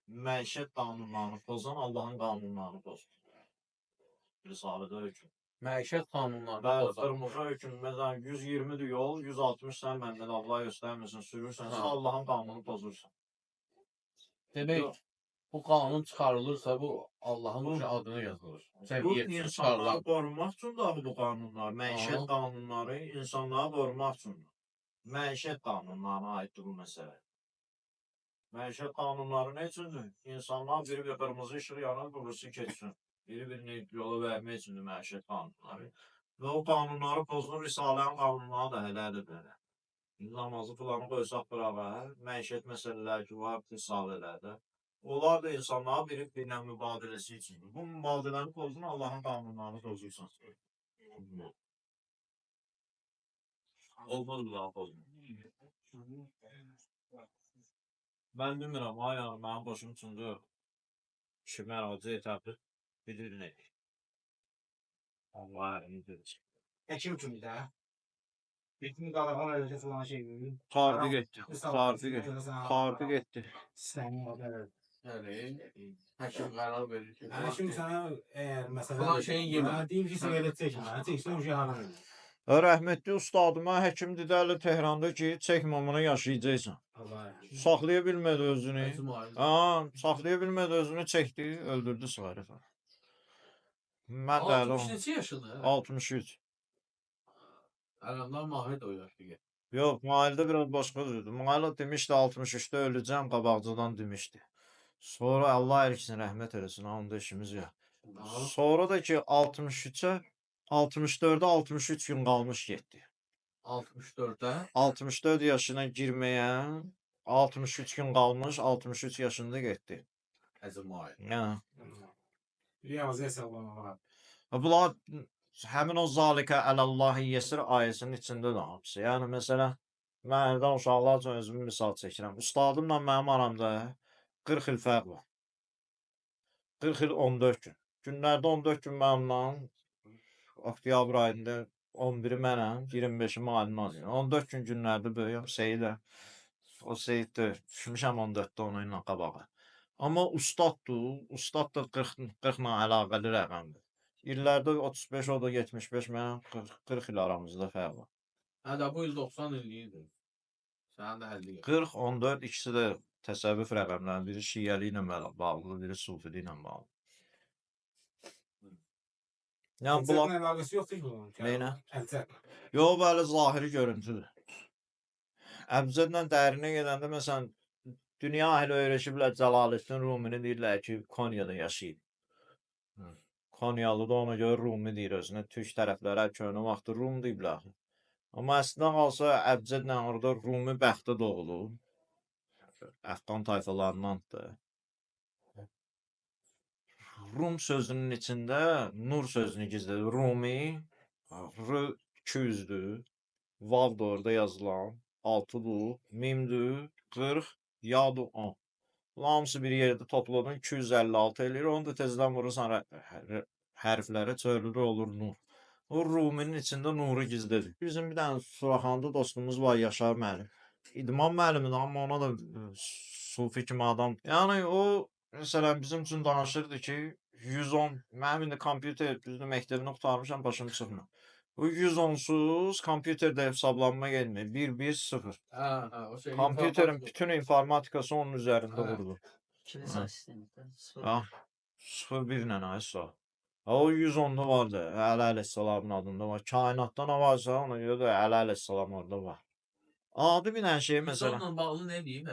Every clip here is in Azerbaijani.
Məişət qanunlarını pozan Allahın qanunlarını pozur. Risalədə hökm. Məişət qanunlarını Bəli, pozan. qırmızı hökm. Məsələn, 120-dir yol, 160 sən Məmməd Allah göstərmirsən, sürürsənsə Ha. Allahın qanununu pozursan. Demək, Yox. bu qanun çıxarılırsa, bu Allahın adını yazılır. Bu Cəmiyyət insanları qorumaq üçün də bu qanunlar, məişət Aha. qanunları insanları qorumaq üçündür. Məişət qanunlarına aiddir bu məsələ. Məişət qanunları nə üçündür? İnsanlar biri qırmızı işıq yanan birisi keçsin. Biri-birini yola vermək üçündür məişət qanunları. Və o qanunları pozulur, Risalənin qanunları da elədir belə. Namazı filanı qoysaq qırağa, məişət məsələləri ki var Risalələrdə. Onlar da insanlara biri-birinə mübadiləsi üçündür. Bu mübadiləni pozun, Allahın qanunlarını pozursan. Olmaz bu daha pozun. Mən bilmirəm, ay yəni, mənim başım üçündür. Kimi ərazi etəbdir, bilir nə deyir. Allah əlini verir. Həkim üçündür də. Bütün qadağan edəcək falan şey verir. Tardı getdi, tardı getdi, tardı getdi. Sənin o qədər. Yəni, həkim qərar verir ki, Həkim sənə əgər məsələn Falan şeyin yemə. deyir ki, siqaret çəkmə, çəksən o şey haram edir. Rəhmətli ustadıma həkim dedəli Tehranda ki, çəkmamını yaşayacaqsan. Saxlaya bilmədi özünü. Saxlaya bilmədi özünü, çəkdi, öldürdü siqareti. Mən də 60 neçə yaşında? 63. Ələmdən Mahir də o yaşda. Yox, Mahirdə biraz başqa cürdür. Mahir demişdi 63-də öləcəm, qabaqcadan demişdi. Sonra Allah əriksin, rəhmət eləsin, onda işimiz yox. Sonra da ki 63-ə 64-də 63 gün qalmış getdi. 64-də? 64 yaşına girməyə 63 gün qalmış, 63 yaşında getdi. Əzim Mahir. Yəni. Riyazı hesablamalar. Bunlar həmin o zalikə ələllahi yesir ayəsinin içində də hamısı. Yəni məsələn, mən evdən uşaqlar üçün özümü misal çəkirəm. Ustadımla mənim aramda 40 il fərq var. 40 il 14 gün. Günlərdə 14 gün mənimlə oktyabr ayında 11-i mənəm, 25-i müəllim alıyorum. 14 gün günlərdə böyüyüm, Seyidə. O Seyiddir, düşmüşəm 14-də onu ilə qabağa. Amma ustaddır, ustad da 40-la əlaqəli rəqəmdir. İllərdə 35, o da 75, mənim 40 il aramızda fərq var. Hədə bu il 90 illiydi. Sənin də 50 il. 40, 14 ikisi də təsəvvüf rəqəmləri, biri şiəli ilə bağlı, biri sufili ilə bağlı. Yəni bunlar əlaqəsi yoxdur ki bunun. Nəylə? Əlçət. Yox, bəli, zahiri görüntüdür. Əbcədlə dərinə gedəndə, məsələn, dünya əhli öyrəşiblər Cəlaləddin Rumini deyirlər ki, Konyada yaşayıb. Konyalı da ona görə Rumi deyir özünə. Türk tərəflərə köhnə vaxtı Rum deyiblər. Amma əslində qalsa Əbcədlə orada Rumi bəxtə doğulub. Əfqan tayfalarındandır. Rum sözünün içində nur sözünü gizlədir. Rumi, R 200-dür. Vav da orada yazılan. 6-dur, mimdir, 40, yadır 10. Bunlar hamısı bir yerdə topladın 256 eləyir. Onu da tezdən vurursan hərflərə çevrilir olur nur. O Ruminin içində nuru gizlidir. Bizim bir dənə Suraxanda dostumuz var, Yaşar müəllim. İdman müəllimidir, amma ona da sufi kimi adam. Yəni o məsələn bizim üçün danışırdı ki 110, mənim indi kompüter düzdür məktəbini qurtarmışam, başım çıxmır. Bu 110-suz kompüterdə hesablanma gelmir. 1-1-0. O şey. Kompüterin bütün informatikası onun üzərində vurulur. Kilsə sistemində. 0-1 ilə aysa. O 110'da vardı. Əli əleyhissalamın adında var. Kainatda nə varsa ona görə də Əli əleyhissalam orada var. Adı bir dənə şey məsələn. Onunla bağlı nə deyib?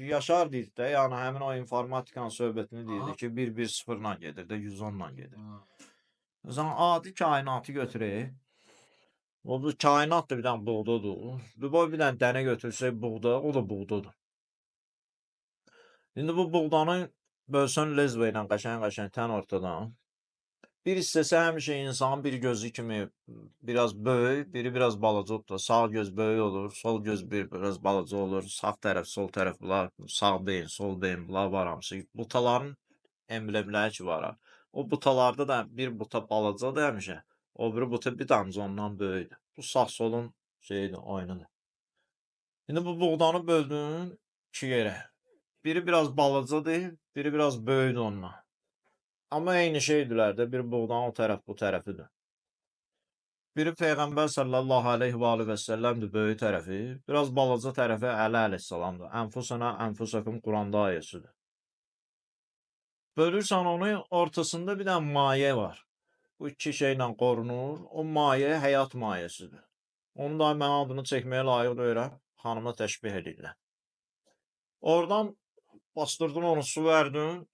Yaşar deyir də, yəni həmin o informatikanın söhbətini deyirdi ki 1-1-0 ilə gedir də 110 ilə gedir. Məsələn, adi kainatı götürək. O bu kainat da bir dənə buğdadır. Bir dənə dənə götürsək buğda, o da buğdadır. İndi bu buğdanı bölsən lezva ilə qəşəng tən ortadan. Bir hissəsi həmişə insanın bir gözü kimi biraz böyük, biri biraz balaca olur. Sağ göz böyük olur, sol göz biraz balaca olur. Sağ tərəf, sol tərəf bunlar, sağ beyin, sol beyin bunlar var hamısı. Butaların emblemləri ki var. O butalarda da bir buta balacadır həmişə. O biri buta bir damcı ondan böyükdür. Bu sağ solun şeyidir, oyunudur. İndi bu buğdanı böldün iki yerə. Biri biraz balacadır, biri biraz böyüdür ondan. Amma eyni şeydirlər də, bir buğdanın o tərəf bu tərəfidir. Biri Peyğəmbər sallallahu aleyhi və aleyhi və səlləmdir böyük tərəfi, biraz balaca tərəfi Əli əleyhissalamdır. Ənfusuna ənfusakum Quranda ayəsidir. Bölürsən onu, ortasında bir dənə maye var. Bu iki şeylə qorunur, o maye həyat mayesidir. Onu da mən adını çəkməyə layiq deyirəm, xanıma təşbih edirlər. Oradan bastırdın onu, su verdin,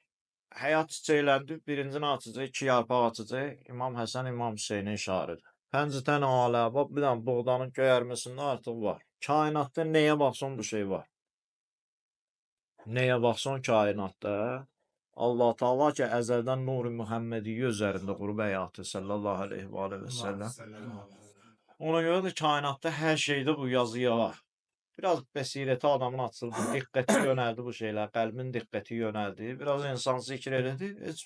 həyat çiçəkləndi, birincini açacaq, iki yarpaq açacaq, İmam Həsən, İmam Hüseynin işarədir. Pəncətən alə, bir dənə buğdanın göyərməsində artıq var. Kainatda nəyə baxsan bu şey var. Nəyə baxsan kainatda Allah Taala ki əzəldən Nuri Muhammediyyə üzərində qurub həyatı sallallahu aleyhi və aleyhi və səlləm. Ona görə də kainatda hər şeydə bu yazıya var. Biraz bəsirəti adamın açıldı, diqqəti yönəldi bu şeylər, qəlbin diqqəti yönəldi. Biraz insan zikr elədi, heç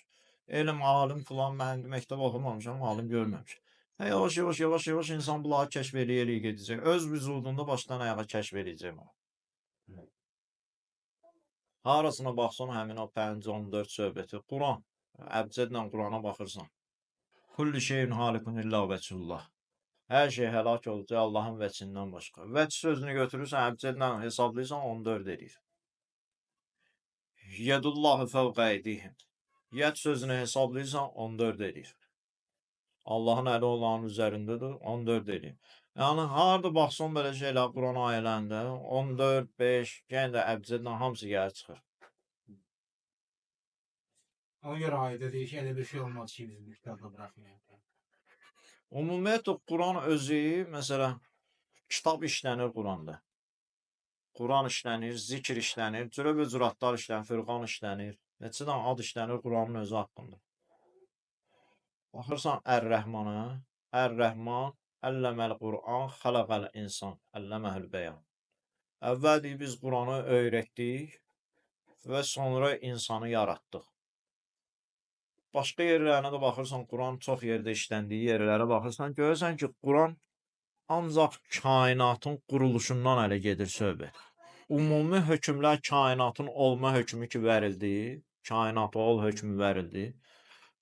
elm, alim filan, mən məktəb oxumamışam, alim görməmişəm. Yavaş insan bunları kəşf eləyə gedəcək. Öz vücudunda başdan ayağa kəşf edəcək. Harasına baxsan həmin o 5-14 söhbəti. Quran, əbcədlə Qurana baxırsan. Kulli şeyin halikun illə vəçullah. Hər şey həlak olacaq Allahın vəcindən başqa. Vəc sözünü götürürsən, əbcədlə hesablayırsan 14 edir. Yedullahu fəvqə eydihim. Yed sözünü hesablayırsan 14 edir. Allahın əli olanın üzərindədir, 14 edir. Yəni, harada baxsan belə şeylər Quran ayələrində, 14, 5, yenə də əbcədlə hamısı gəlir çıxır. Ona görə ayədə deyir ki, elə bir şey olmaz ki, bizim kitabda bıraxmayaq. Ümumiyyətlə, Quran özü, məsələn, kitab işlənir Quranda. Quran işlənir, zikr işlənir, cürə adlar işlənir, Fırqan işlənir. Neçə dənə ad işlənir Quranın özü haqqında. Baxırsan Ər-Rəhmana, Ər-Rəhman, Əlləməl Qur'an, Xələqəl insan, Əlləməhül bəyan. Əvvəl deyir, biz Quranı öyrətdik və sonra insanı yaratdıq. Başqa yerlərinə də baxırsan, Quran çox yerdə işləndiyi yerlərə baxırsan, görürsən ki, Quran ancaq kainatın quruluşundan ələ gedir söhbət. Ümumi hökmlər kainatın olma hökmü ki verildi, kainat ol hökmü verildi.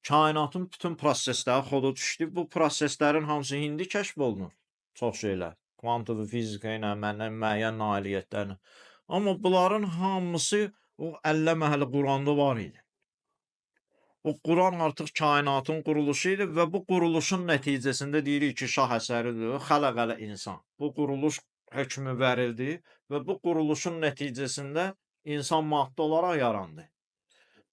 Kainatın bütün prosesləri xoda düşdü. Bu proseslərin hamısı indi kəşf olunur. Çox şeylər. Kvantum fizika ilə, müəyyən nailiyyətlərlə. Amma bunların hamısı o Əlləməhəl Quranda var idi. O Quran artıq kainatın quruluşu idi və bu quruluşun nəticəsində deyirik ki, şah əsəridir, xələqələ insan. Bu quruluş hökmü verildi və bu quruluşun nəticəsində insan maddi olaraq yarandı.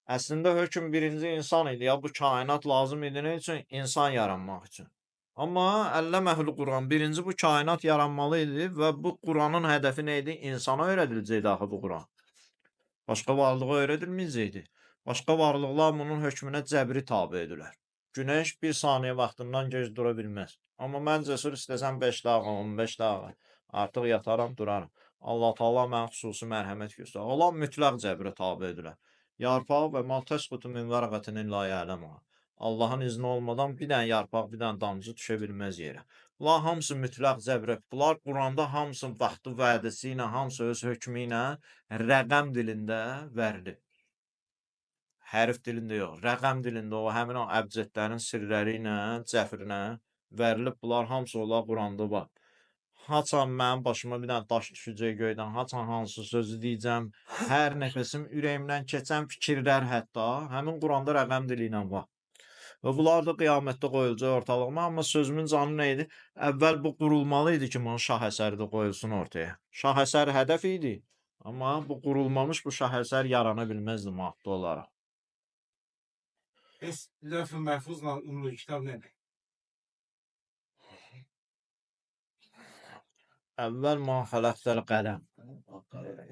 Əslində hökm birinci insan idi. Ya bu kainat lazım idi nə üçün? İnsan yaranmaq üçün. Amma Əlləməhül Quran birinci bu kainat yaranmalı idi və bu Quranın hədəfi nə idi? İnsana öyrədiləcəkdi axı bu Quran. Başqa varlığa öyrədilməyəcəkdi. Başqa varlıqlar bunun hökmünə cəbri tabe edilər. Günəş bir saniyə vaxtından gec dura bilməz. Amma mən cəsur istəsəm 5 dəqiqə, 15 dəqiqə artıq yataram, duraram. Allah Taala mənə xüsusi mərhəmət göstərir. Allah mütləq cəbrə tabe edilər. Yarpaq və ma təsqutu min vərəqətin illə ya'ləmuha. Allahın izni olmadan bir dənə yarpaq, bir dənə damcı düşə bilməz yerə. Bunlar hamısı mütləq cəbrə. Bunlar Quranda hamısı vaxtı vədəsi ilə, hamısı öz hökmü ilə rəqəm dilində verilib. Hərf dilində yox, rəqəm dilində o həmin o əbcədlərin sirləri ilə, cəfrinə verilib. Bunlar hamısı olar Quranda var. Haçan mənim başıma bir dənə daş düşəcək göydən, haçan hansı sözü deyəcəm, hər nəfəsim ürəyimdən keçən fikirlər hətta həmin Quranda rəqəm dili ilə var. Və bunlar da qiyamətdə qoyulacaq ortalığıma, amma sözümün canı nə idi? Əvvəl bu qurulmalı idi ki, bunun şah əsəri də qoyulsun ortaya. Şah əsəri hədəf idi, amma bu qurulmamış bu şah əsər yarana bilməzdi maddi olaraq. Bəs Lövh-i Məhfuzla Ümmül Kitab nədir? Əvvəl ma xələqtəl qələm.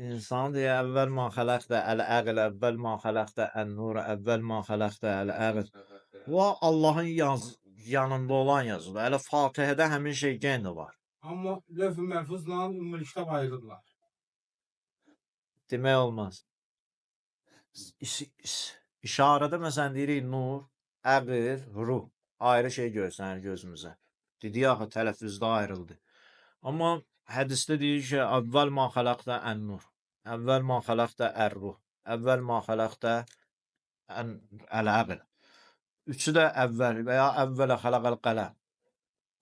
İnsan deyə əvvəl ma xələqtə əl-əql, əvvəl ma xələqtə ən-nur, əvvəl ma xələqtə əl-əql. Bu Allahın yanında olan yazıdır. Hələ Fatihədə həmin şey yenə var. Amma Lövh-i Məhfuzla Ümmül Kitab ayrıdırlar. Demək olmaz. İşarədə məsələn deyirik nur, əql, ruh. Ayrı şey görsənir gözümüzə. Dedik axı tələffüzdə ayrıldı. Amma hədisdə deyir ki, əvvəl ma xələqtə ən-nur, əvvəl ma xələqtə ər-ruh. əvvəl ma xələqtə əl-əql. Üçü də əvvəl və ya əvvələ xələqəl qələm.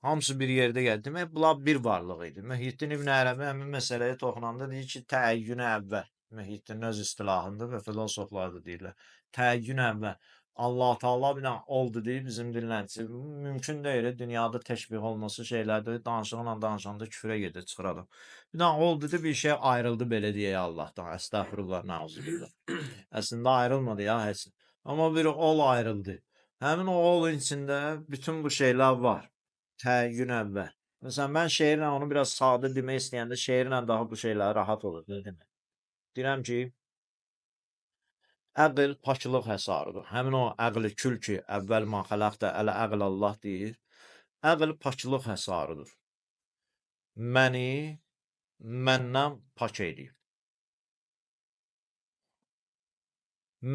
Hamısı bir yerdə gəldi. Demək, bunlar bir varlıq idi. Mühyiddin İbn Ərəbi həmin məsələyə toxunanda deyir ki, təəyyünə əvvəl. Mühyiddin öz istilahında və filosoflar da deyirlər. Təəyyünə əvvəl. Allah Taala bir dənə oldu deyir bizim dilləncə. Mümkün deyil. Dünyada təşbih olması şeylərdir. Danışıqla danışanda küfrə gedir, çıxır adam. Bir dənə oldu deyir, bir şey ayrıldı belə deyək Allahdan. Əstəğfirullah, nəuzubillah. Əslində ayrılmadı ya heç. Amma bir ol ayrıldı. Həmin o olun içində bütün bu şeylər var. Təəyyün əvvəl. Məsələn, mən şeirlə onu biraz sadə demək istəyəndə şeirlə daha bu şeylər rahat olur. Deyirəm ki, əql paklıq həsarıdır. Həmin o əqli kül ki, əvvəl ma xələqtə əl-əql Allah deyir. Əql paklıq həsarıdır. Məni məndən pak eləyir.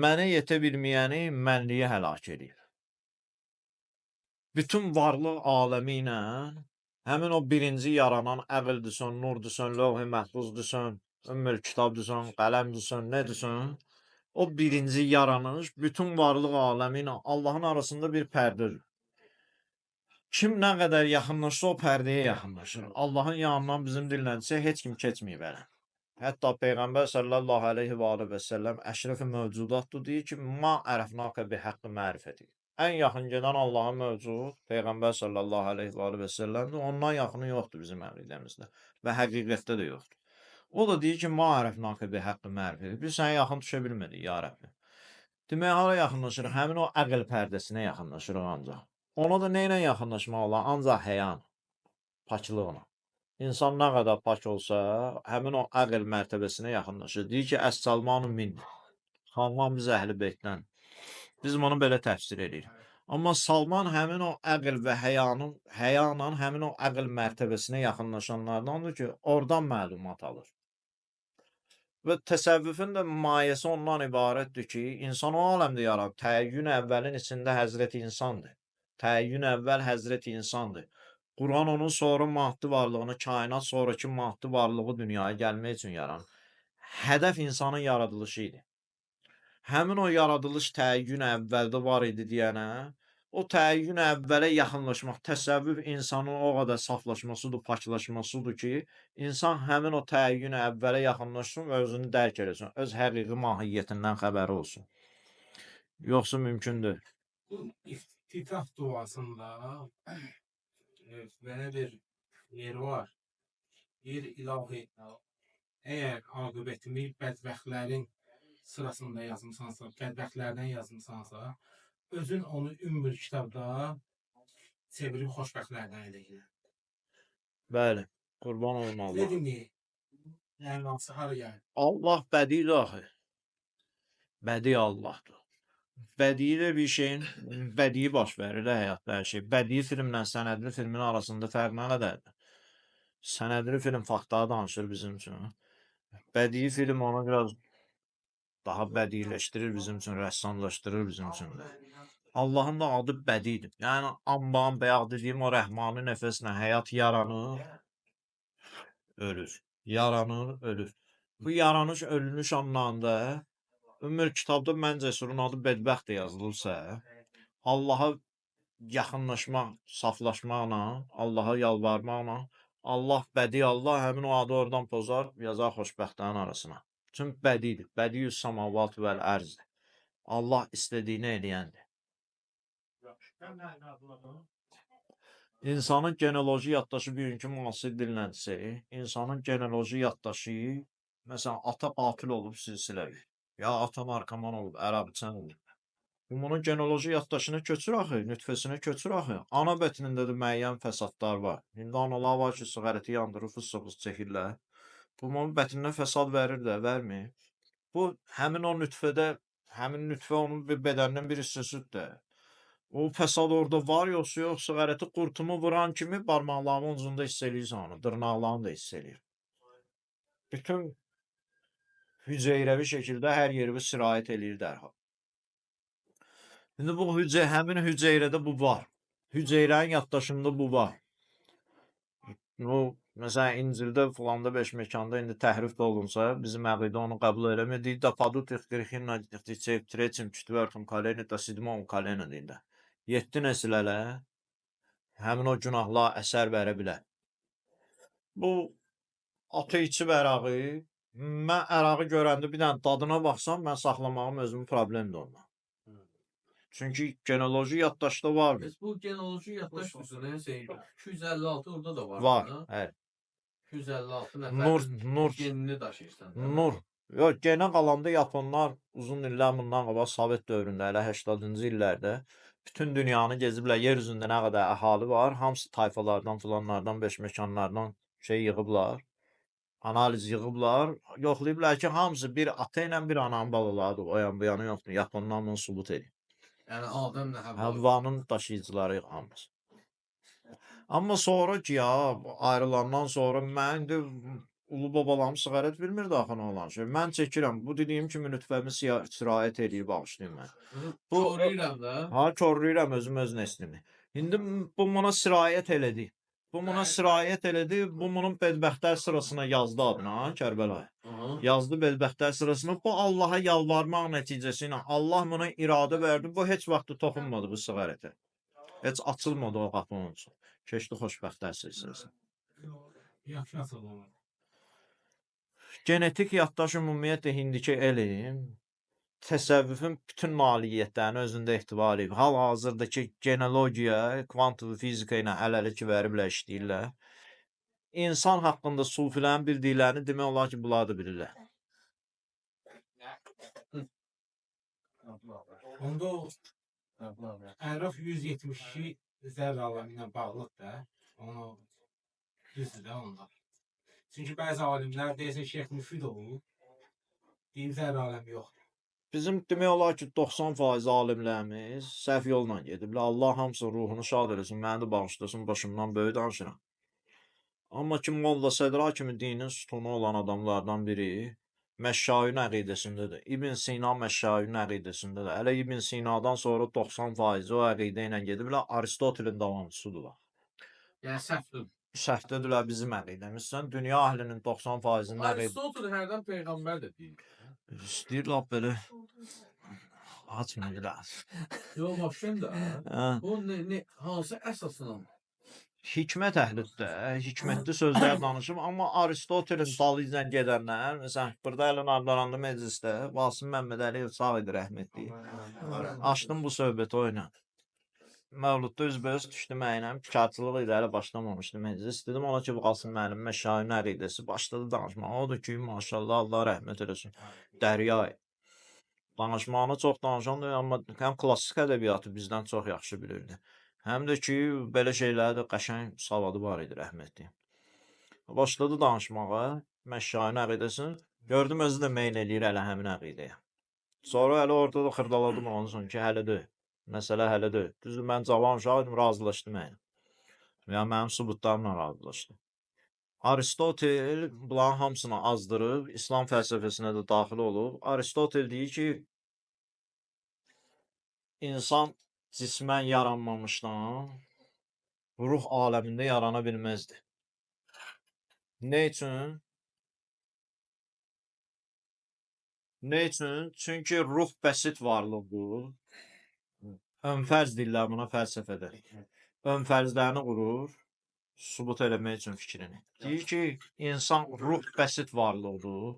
Mənə yetə bilməyəni mənliyə həlak eləyir. Bütün varlıq aləmi ilə həmin o birinci yaranan əqldürsən, nurdursən, lövh-i məhfuzdursən, ümmül kitabdursən, qələmdürsən, nədirsən? O birinci yaranış bütün varlıq aləmi ilə Allahın arasında bir pərdədir. Kim nə qədər yaxınlaşsa o pərdəyə yaxınlaşır. Allahın yanından bizim dilləncə heç kim keçməyib hələ. Hətta Peyğəmbər sallallahu aleyhi və aleyhi və səlləm əşrəf-i mövcudatdır deyir ki, ma ərəfnaqə bi haqqı mərifəti. Ən yaxın gedən Allahın mövcud Peyğəmbər sallallahu aleyhi və aleyhi və səlləmdir. Ondan yaxını yoxdur bizim əqidəmizdə və həqiqətdə də yoxdur. O da deyir ki, ma ərəfnaqə bi haqqı mərifəti. Biz sənə yaxın düşə bilmədik ya Rəbbi. Demək, hara yaxınlaşırıq? Həmin o əql pərdəsinə yaxınlaşırıq ancaq. Ona da nə ilə yaxınlaşmaq olar? Ancaq həyan, paklığına. İnsan nə qədər pak olsa, həmin o əql mərtəbəsinə yaxınlaşır. Deyir ki, əs-salmanu minni. Salman biz əhl-i beytdən. Biz bunu belə təfsir edirik. Amma Salman həmin o əql və həyanla həmin o əql mərtəbəsinə yaxınlaşanlardandır ki, oradan məlumat alır. Və təsəvvüfün də mayəsi ondan ibarətdir ki, insan o aləmdə yarar. Təəyyün əvvəlin içində Həzrəti insandır. Təəyyün əvvəl Həzrəti insandır. Quran onun sonra maddi varlığını, kainat sonraki maddi varlığı dünyaya gəlmək üçün yaranır. Hədəf insanın yaradılışı idi. Həmin o yaradılış təəyyün əvvəldə var idi deyənə, o təəyyün əvvələ yaxınlaşmaq, təsəvvüf insanın o qədər saflaşmasıdır, paklaşmasıdır ki, insan həmin o təəyyün əvvələ yaxınlaşsın və özünü dərk eləsin, öz həqiqi mahiyyətindən xəbəri olsun. Yoxsa mümkündür. Bu iftitah duasında belə bir yer var. Bir ilahi, əgər aqibətimi bədbəxtlərin sırasında yazmısansa, bədbəxtlərdən yazmısansa, özün onu ümmül kitabda çevirib xoşbəxtlərdən edəcəksən. Bəli, qurban olun Allah. Ne demək? Yəni, hansı hara gəlir? Allah bədidir axı. Bədi Allahdır. Bədii də bir şeyin bədii baş verir də həyatda hər şey. Bədii filmlə sənədli filmin arasında fərq nə qədərdir? Sənədli film faktları danışır bizim üçün. Bədii film onu biraz daha bədiləşdirir bizim üçün, rəssamlaşdırır bizim üçün də. Allahın da adı bədidir. Yəni, amban, bəyaq dediyim o rəhmani nəfəslə həyat yaranır, ölür. Yaranır, ölür. Bu yaranış, ölünüş anlarında Ümmül kitabda məncə surun adı bədbəxt yazılırsa, Allaha yaxınlaşmaq, saflaşmaqla, Allaha yalvarmaqla, Allah bədi Allah həmin o adı oradan pozar, yazar xoşbəxtlərin arasına. Çünki bədidir. Bədiyyü samavat vəl ərzdir. Allah istədiyini eləyəndir. İnsanın genealoji yaddaşı bugünkü müasir dilləncəsi, insanın genealoji yaddaşı, məsələn, ata qatil olub silsiləvi, ya ata narkoman olub, ərəbçən olub. Bunun genealoji yaddaşına köçür axı, nütfəsinə köçür axı. Ana bətnində də müəyyən fəsadlar var. İndi analar var ki, siqareti yandırır, fıs-fıs çəkirlər. Bunun bətninə fəsad verir də, vermir. Bu, həmin o nütfədə, həmin nütfə onun bir bədəndən bir hissəsidir. O fəsad orada var, yoxsa siqareti qurtumu vuran kimi barmaqlarının ucunda hiss eləyirsən onu, dırnaqlarını da hiss eləyir. Bütün hüceyrəvi şəkildə hər yeri sirayət eləyir dərhal. İndi bu həmin hüceyrədə bu var. Hüceyrənin yaddaşında bu var. O Məsələn, İncildə filanda beşməkanda indi təhrif də olunsa, bizim əqidə onu qəbul eləmir. Deyir, da padut ixtirixin в третьем, четвертом колене, до седьмом колене deyirlər. 7 nəsillərə həmin o günahlar əsər verə bilər. Bu ateiçi ərağı, mən ərağı görəndə bir dənə dadına baxsam, mən saxlamağım özümün problemdir onunla. Çünki genealoji yaddaşda var. Biz bu genealoji yaddaş üzrə şey 256 orada da var. Var, Ha? hə. 256 Nur, nəfərin nur, genini daşıyırsan. da. nur. Yox, genə qalanda Yaponlar uzun illər bundan qabaq Sovet dövründə, elə 80-cı illərdə bütün dünyanı geziblər. Yer üzündə nə qədər əhali var, hamısı tayfalardan, filanlardan, beşməkanlardan şey yığıblar. Analiz yığıblar. Yoxlayıblar ki, hamısı bir ata ilə bir ananın balalarıdır. O yan bu yanı yoxdur. Yaponlar bunu sübut edir. Yəni Adəm nə Həvva. Həvvanın daşıyıcıları hamısı. Amma sonra ki ya ayrılandan sonra mən indi ulu babalarım siqaret bilmirdi axı nə olan şey. Mən çəkirəm. Bu dediyim kimi nütfəmi sirayət eləyib bağışlayın mən. Bu- Koruyuram da. Ha korluyuram öz nəslimi. İndi bu buna sirayət elədi. Bu buna sirayət elədi. Bu bunun bədbəxtlər sırasına yazdı adına Kərbəlayı. Aha. Yazdı bədbəxtlər sırasına. Bu Allaha yalvarmaq nəticəsi ilə Allah buna iradə verdi. Bu heç vaxt toxunmadı bu siqaretə. Heç açılmadı o qapı onun üçün. Keçdi xoşbəxtlər silsiləsi. Yaxşı açılır. Genetik yaddaş ümumiyyətlə indiki elm təsəvvüfün bütün nailiyyətlərini özündə etibar edir. Hal-hazırdakı genealogiya, kvantum fizika ilə əl-ələ veriblər, işləyirlər. İnsan haqqında sufilərin bildiklərini demək olar ki, bunlar da bilirlər. Onda o Əraf 172 zərr aləmi ilə bağlıdır da. Onu düzdür də onlar. Çünki bəzi alimlər deyəsən Şeyx Müfidoğlu deyir zərr aləmi yoxdur. Bizim demək olar ki, 90% alimlərimiz səhv yolla gediblər. Allah hamısının ruhunu şad eləsin, məni də bağışlasın, başımdan böyük danışıram. Amma ki, Molla Sədra kimi dinin sütunu olan adamlardan biri Məşşayın əqidəsindədir. İbn Sina Məşşayın əqidəsindədir. Hələ İbn Sinadan sonra 90% o əqidə ilə gediblər, Aristotelin davamçısıdırlar. Yəni səhvdir. Səhvdədirlər bizim əqidəmizdən. Dünya əhlinin 90%-nin əqidə Aristotel hərdən peyğəmbər də deyir. istəyir lap belə açmayırlar. Yox, başlayın da. Hə. Bu hansı əsasla? Hikmət əhlidir, hikmətli sözlər danışıb, amma Aristotelin dalı ilə gedənlər, məsələn, burada Əlin Ardaranda məclisdə Vasım Məmməd Əliyev sağ idi rəhmətli. Açdım bu söhbəti oyla. Məvludda üzbəüz düşdü mənəm, karçılıq idi, hələ başlamamışdı məclis. Dedim ona ki, Qasım müəllim Məşşayın əqidəsi başladı danışmağa. Odur ki, maşallah, Allah rəhmət eləsin. Dərya. Danışmağını çox danışan deyil, amma həm klassik ədəbiyyatı bizdən çox yaxşı bilirdi. Həm də ki, belə şeylərdə qəşəng savadı var idi rəhmətli. Başladı danışmağa, Məşşayın əqidəsini. Gördüm özü də meyl eləyir hələ həmin əqidəyə. Sonra hələ orada da xırdaladım onun üçün ki, hələ deyil. Məsələ hələ deyil. Düzdür, mən cavan uşaq idim, razılaşdım mənə. Yəni, mənim sübutlarımla razılaşdım. Aristotel bunların hamısını azdırıb, İslam fəlsəfəsinə də daxil olub. Aristotel deyir ki, insan cismən yaranmamışdan ruh aləmində yarana bilməzdi. Ne üçün? Ne üçün? Çünki ruh bəsit varlıqdır. Önfərz deyirlər buna fəlsəfədə. Önfərzlərini qurur, sübut eləmək üçün fikrini. Deyir ki, insan ruh bəsit varlıqdır.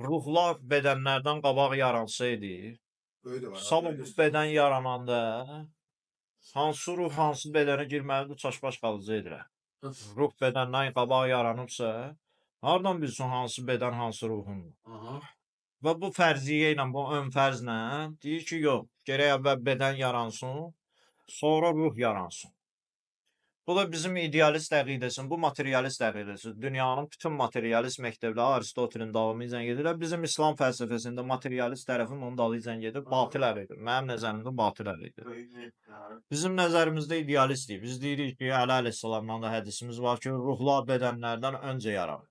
Ruhlar bədənlərdən qabaq yaransaydı, sabah bu bədən yarananda hansı ruh hansı bədənə girməlidir, çaşbaş qalacaqdır. Ruh bədəndən qabaq yaranıbsa, hardan bilsin hansı bədən hansı ruhundur? Aha. Və bu fərziyyə ilə, bu ön fərzlə deyir ki, yox, gərək əvvəl bədən yaransın, sonra ruh yaransın. Bu da bizim idealist əqidəsinin, bu materialist əqidəsi. Dünyanın bütün materialist məktəbləri Aristotelin davamı ilə gedirlər. Bizim İslam fəlsəfəsində materialist tərəfin onun dalı ilə gedir, batıl əqidə. Mənim nəzərimdə batıl əqidə. Bizim nəzərimizdə idealistdir. Biz deyirik ki, Əli əleyhissalamdan da hədisimiz var ki, ruhlar bədənlərdən öncə yaranır.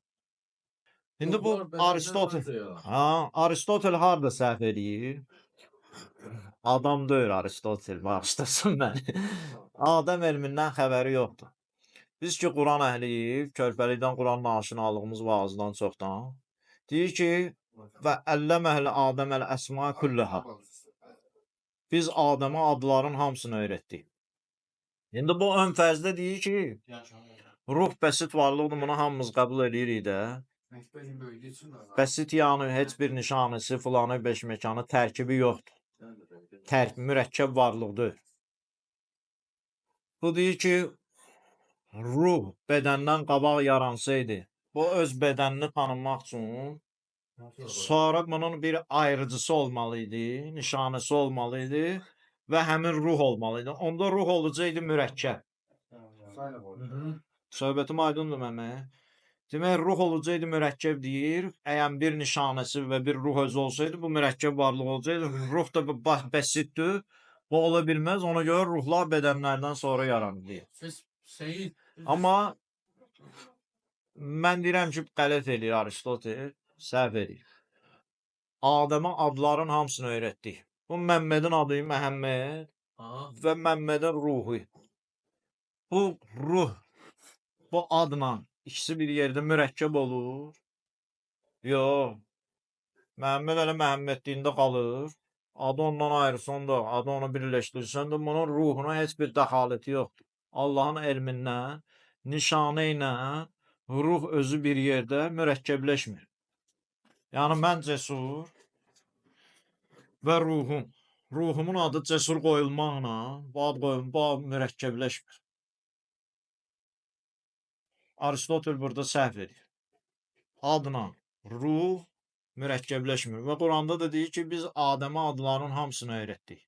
İndi bu Aristotel, Aristotel harda səhv edir? Adam deyil Aristotel, bağışlasın məni. Adəm elmindən xəbəri yoxdur. Biz ki Quran əhliyik, körpəlikdən Quranla aşinalığımız var azdan çoxdan. Deyir ki, və əlləməhəl Adəməl əsma külləhə. Biz Adəmə adların hamısını öyrətdik. İndi bu ön fəzdə deyir ki, ruh bəsit varlıqdır, bunu hamımız qəbul edirik də. Bəsit yəni heç bir nişanəsi, filanı, beşməkanı, tərkibi yoxdur. Mürəkkəb varlıqdır. Bu deyir ki, ruh bədəndən qabaq yaransaydı, bu öz bədənini tanımaq üçün sonra bunun bir ayrıcısı olmalı idi, nişanəsi olmalı idi və həmin ruh olmalı idi. Onda ruh olacaqdı mürəkkəb. Söhbətim aydındır mənə? Demək, ruh olacaqdı mürəkkəb deyir. Əgər bir nişanəsi və bir ruh özü olsaydı, bu mürəkkəb varlıq olacaqdı. Ruh da bəsitdir. Bu ola bilməz. Ona görə ruhlar bədənlərdən sonra yaranır. Seyid. Amma mən deyirəm ki, qələt eləyir Aristotel, səhv eləyir. Adəmə adların hamısını öyrətdik. Bu Məmmədin adı Məhəmməd və Məmmədin ruhu. Bu ruh, bu adla ikisi bir yerdə mürəkkəb olur. Yox. Məhəmməd elə Məhəmmədliyində qalır. Adı ondan ayrılsan da, adı onu birləşdirsən də, bunun ruhuna heç bir dəxaləti yoxdur. Allahın elmindən, nişanə ilə ruh özü bir yerdə mürəkkəbləşmir. Yəni mən cəsur və ruhum. Ruhumun adı cəsur qoyulmaqla, bu ad mürəkkəbləşmir. Aristotel burada səhv edir. Adla ruh mürəkkəbləşmir. Və Quranda da deyir ki, biz Adəmə adların hamısını öyrətdik.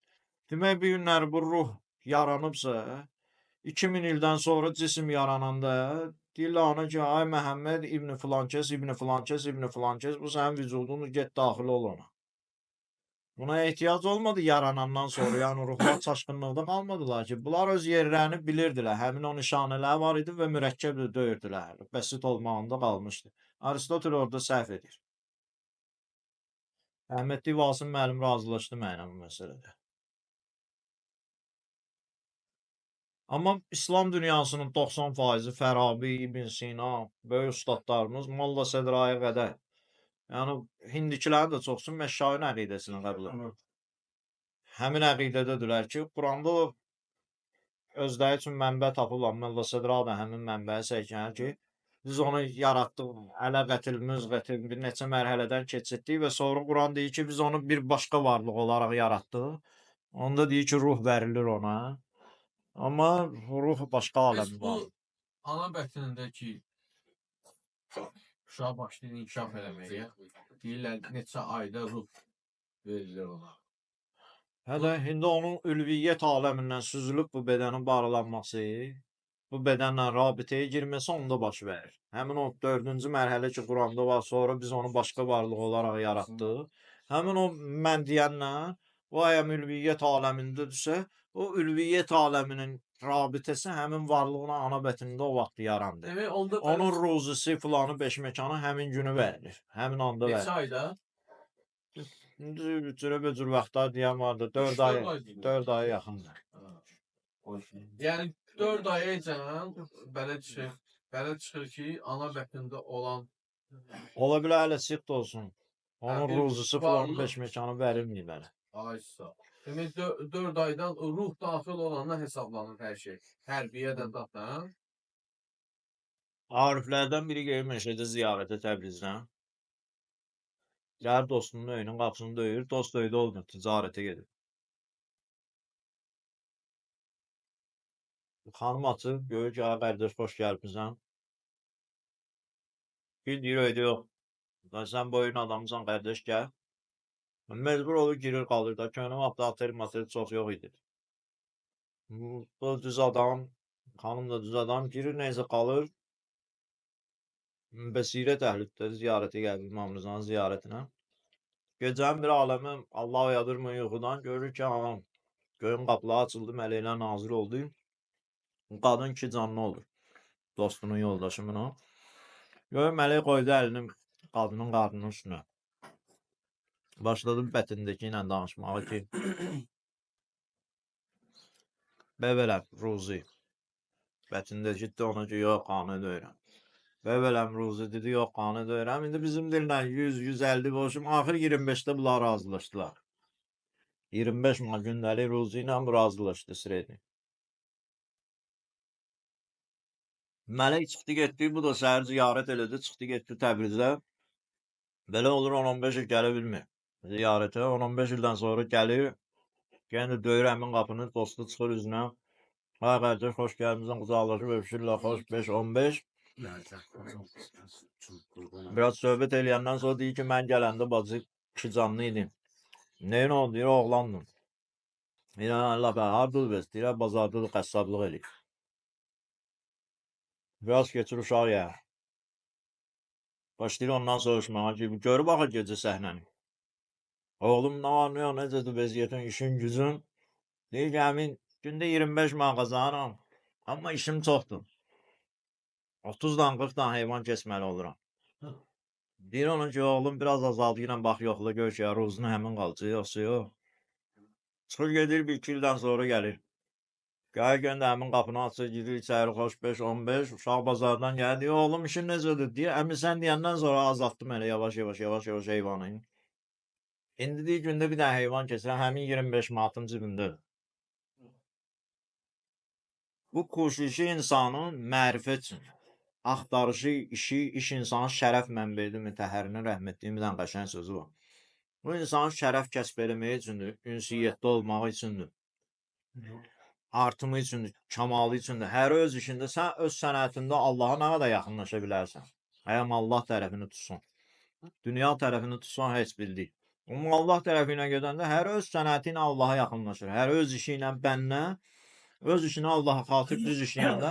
Demək, bir günləri bu ruh yaranıbsa, 2000 ildən sonra cisim yarananda deyirlər ona ki, ay Məhəmməd İbn filankəs, İbn filankəs, İbn filankəs, bu sənin vücudun, get daxil ol ona. Buna ehtiyac olmadı yaranandan sonra, yəni ruhlar çaşqınlıqda qalmadılar ki, bunlar öz yerlərini bilirdilər, həmin o nişanələr var idi və mürəkkəb də döyürdülər, bəsit olmağında qalmışdı. Aristotel orada səhv edir. Əhmədli Vasım müəllim razılaşdı mənimlə bu məsələdə. Amma İslam dünyasının 90%-i Fərabi, İbn Sina, böyük ustadlarımız Molla Sədraya qədər. Yəni, hindikilərin də çoxsu Məşşayın əqidəsini qəbul edir. Həmin əqidədədirlər ki, Quranda özləri üçün mənbə tapıblar. Molla Sədra da həmin mənbəyə səklənir ki, biz onu yaratdıq, ələ qətil, müz qətil, bir neçə mərhələdən keçirdik və sonra Quran deyir ki, biz onu bir başqa varlıq olaraq yaratdıq. Onda deyir ki, ruh verilir ona. Amma ruh başqa aləm var. Bu ana bətnindəki uşaq başlayır inkişaf eləməyə. Deyirlər neçə ayda ruh verilir ona. Hələ indi onun ülviyyət aləmindən süzülüb bu bədənin bağlanması, bu bədənlə rabitəyə girməsi onda baş verir. Həmin o 4-cü mərhələ ki, Quranda var, sonra biz onu başqa varlıq olaraq yaratdıq. Həmin o mən deyənlə, o əyəm ülviyyət aləmindədirsə, o ülviyyət aləminin rabitəsi həmin varlığına ana bətnində o vaxt yarandı. Demək, onda Onun ruzisi, filanı, beşməkanı həmin günü verilir. Həmin anda verilir. neçə ayda? İndi cürə-bəcür vaxtlar deyən vardı. 4 aya yaxındır. Yəni 4 ayacan belə çıxır ki, ana bətnində olan Ola bilər hələ sixt olsun. Onun bir ruzisi filanı, varlıq. beşməkanı verilməyib hələ. aysa. Demək 4 aydan ruh daxil olandan hesablanır hər şey. Hərbiyyədən daxil. Ariflərdən biri gəlib Məşədə ziyarətə Təbrizdən. Gəlir dostunun öyünün qapısını döyür. Dost öydə olmuyor, ticarətə gedir. Xanım açır, görür ki, qardaş, xoş gəlmişsən. Bir deyir, öydə yox. Sən bu oyun adamısan, qardaş, gəl. Məcbur olur, girir, qalır da. Könüm materi çox yox idi. Bu düz adam, xanım da düz adam, girir, neysə qalır. Bəsirət əhliddə ziyarətə gəldi, İmam Rızanın ziyarətinə. Gecənin bir aləmi Allah oyadırmı yuxudan, görür ki, göyün qapıları açıldı, mələklər nazir oldu. Qadın iki canlı olur. Dostunun, yoldaşımın o. Görür, mələk qoydu əlini qadının qarnının üstünə. Başladı bətindəki ilə danışmağa ki, belə, Ruzi, söhbətində ciddi ona ki, yox, qanı döyürəm. Və beləm ruzi dedi, yox, qanı döyürəm. İndi bizim dillə 100-150 qoşum, axır 25-də bunlar razılaşdılar. 25 man gündəlik ruzi ilə bu razılaşdı Sredi. Mələk çıxdı getdi, bu da səhər ziyarət elədi, çıxdı getdi Təbrizə. Belə olur 10-15 il gələ bilmir ziyarətə. 10-15 ildən sonra gəlir, yenə döyür həmin qapını, dostu çıxır üzünə. Ha, qardaş, xoş gəlmişsən, qucaqlaşıb öpüşürlər, xoş 5-15. Biraz söhbət eləyəndən sonra deyir ki, mən gələndə bacı iki canlı idim. Neyin oldu? Deyir, oğlandım. Deyir, Allah bə, hardır biz? Deyir, bazarda da qəssablıq eləyir. Biraz keçir uşaq ya. Başlayır ondan soruşmağa ki, görüb axı gecə səhnəni. Oğlum nə var, nə yox, necədir vəziyyətin, işin, gücün? Deyir ki, həmin gündə 25 man qazanıram. Amma işim çoxdur. 30-dan 40-dan heyvan kesməli oluram. Deyir ona ki, oğlum biraz azaldıyla bax yoxla gör ki, ruzunu həmin qalcı, yoxsa yox. Çıxır gedir, 1-2 ildən sonra gəlir. Gəlir gəndə həmin qapını açır, girir içəri, xoş 5-15, uşaq bazardan gəlir, deyir, oğlum işin necədir? Deyir, əmi sən deyəndən sonra azaltdım elə yavaş-yavaş heyvanı. İndi deyir, gündə bir dənə heyvan keçirəm, həmin 25 manatın cibimdədir. Bu koşuşu insanın mərifət üçün, axtarışı, iş insanın şərəf mənbəyidir, mütəhərrinin rəhmətliyin bir dənə qəşəng sözü var. Bu insanın şərəf kəsb eləmək üçündür, ünsiyyətdə olmağı üçündür, artımı üçündür, kamalı üçündür. Hər öz işində sən öz sənətində Allaha nə qədər yaxınlaşa bilərsən. Həyəm Allah tərəfini tutsun. Dünya tərəfini tutsun, heç bildik. Amma Allah tərəfi ilə gedəndə hər öz sənəti ilə Allaha yaxınlaşır. Hər öz işi ilə bənnə, öz işini Allaha xatib düz işləyəndə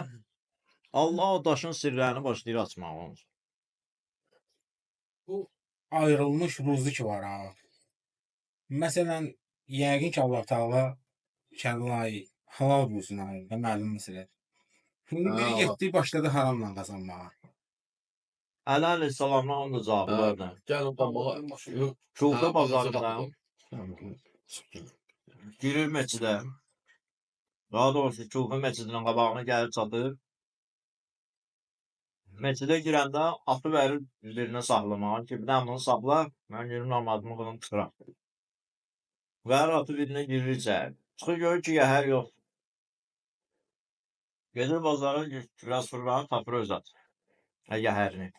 Allah o daşın sirlərini başlayır açmağa olur. Bu ayrılmış ruzu ki var ha. Məsələn, yəqin ki Allah Taala Kərbəlayı halal ruzunu ayırdı, məlum məsələ. Şimdi biri getdi başladı haramla qazanmağa. Əli əleyhissalamla onun da cavabı var da. Gəlin qabağa. Çulda bazarında girir meçidə. Daha doğrusu Çulfa meçidinin qabağına gəlib çatır. Meçidə girəndə atı verir birinə saxlamağa ki, bir dənə bunu saxla, mən girim namazımı qılım çıxıram. Verir atı birinə girir içəri. Çıxır görür ki, yəhər yox. Gedir bazara, biraz fırlanır, tapır öz atı. Yəhərini.